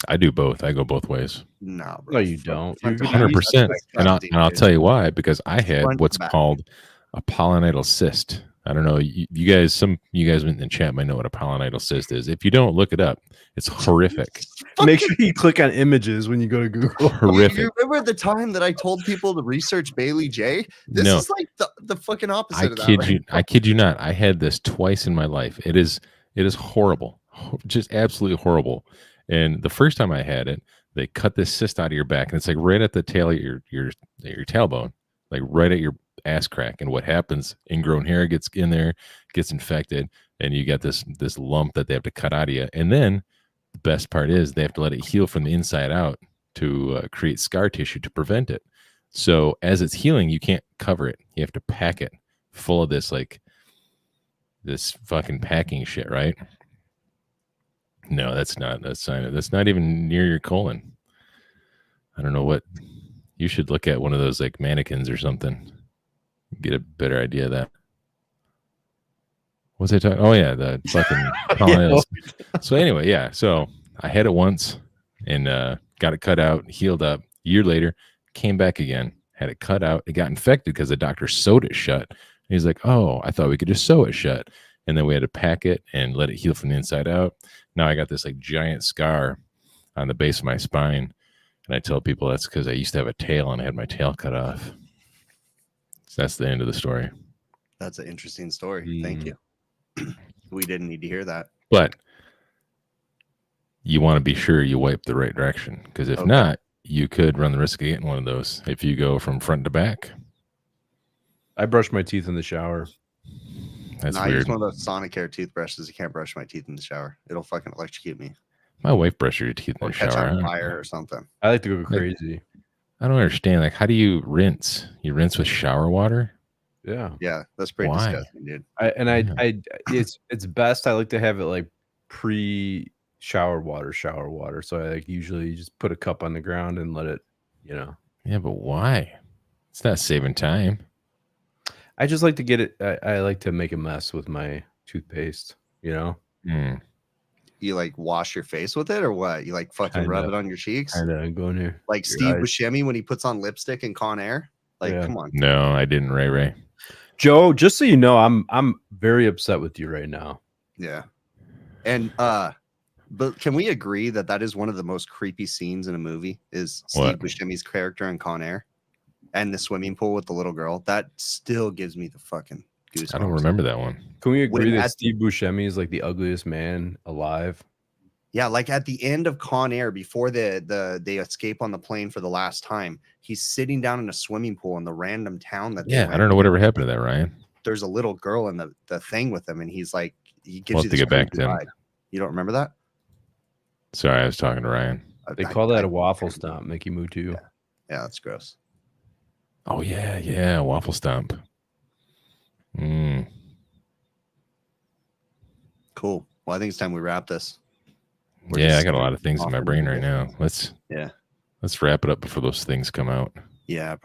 I do both. I go both ways. No, bro. No, you don't. 100%. And I'll tell you why. Because I had what's called a polynidal cyst. I don't know. You guys, some of you guys in the chat might know what a polynidal cyst is. If you don't, look it up. It's horrific. Make sure you click on images when you go to Google. Horrific. You remember the time that I told people to research Bailey J? This is like the fucking opposite of that. I kid you not. I had this twice in my life. It is horrible. Just absolutely horrible. And the first time I had it, they cut this cyst out of your back, and it's like right at the tail of your tailbone, like right at your ass crack. And what happens? Ingrown hair gets in there, gets infected, and you get this lump that they have to cut out of you. And then the best part is they have to let it heal from the inside out to create scar tissue to prevent it. So as it's healing, you can't cover it. You have to pack it full of this like this fucking packing shit, right? No, that's not even near your colon. I don't know what you should look at one of those like mannequins or something. Get a better idea of that. What's I talking? Oh yeah, the fucking colon. So anyway, yeah. So I had it once and got it cut out, healed up. A year later, came back again, had it cut out. It got infected because the doctor sewed it shut. And he's like, "Oh, I thought we could just sew it shut." And then we had to pack it and let it heal from the inside out. Now I got this like giant scar on the base of my spine. And I tell people that's because I used to have a tail and I had my tail cut off. So that's the end of the story. That's an interesting story. Thank you. We didn't need to hear that. But you want to be sure you wipe the right direction, because if not, you could run the risk of getting one of those if you go from front to back. I brush my teeth in the shower. That's I weird. use one of those Sonicare toothbrushes. I can't brush my teeth in the shower. It'll fucking electrocute me. My wife brushes your teeth in the Catch shower. on fire or something. I like to go crazy. I don't understand. Like, how do you rinse? You rinse with shower water? Yeah, that's pretty Why? disgusting, dude. It's best. I like to have it like pre shower water. So I like usually just put a cup on the ground and let it, Yeah, but why? It's not saving time. I just like to get it. I like to make a mess with my toothpaste. Mm. You like wash your face with it or what? You like fucking rub it on your cheeks? Go in here. Like Steve Buscemi when he puts on lipstick in Con Air? Like, come on. No, I didn't, Ray. Joe, just so you know, I'm very upset with you right now. Yeah. And but can we agree that that is one of the most creepy scenes in a movie is Steve Buscemi's character in Con Air and the swimming pool with the little girl? That still gives me the fucking goosebumps. I don't remember that one. Can we agree that Steve Buscemi is like the ugliest man alive? Yeah, like at the end of Con Air, before they escape on the plane for the last time, he's sitting down in a swimming pool in the random town that. Yeah, I don't know whatever happened to that, Ryan. There's a little girl in the thing with him, and he's like, he gives We'll you have to get back to him. You don't remember that? Sorry, I was talking to Ryan. They call that a waffle stomp, Mickey Mutu. Yeah, that's gross. Oh yeah, waffle stomp. Cool. Well, I think it's time we wrap this. I got a lot of things in my brain right now. Let's wrap it up before those things come out. Yeah, probably.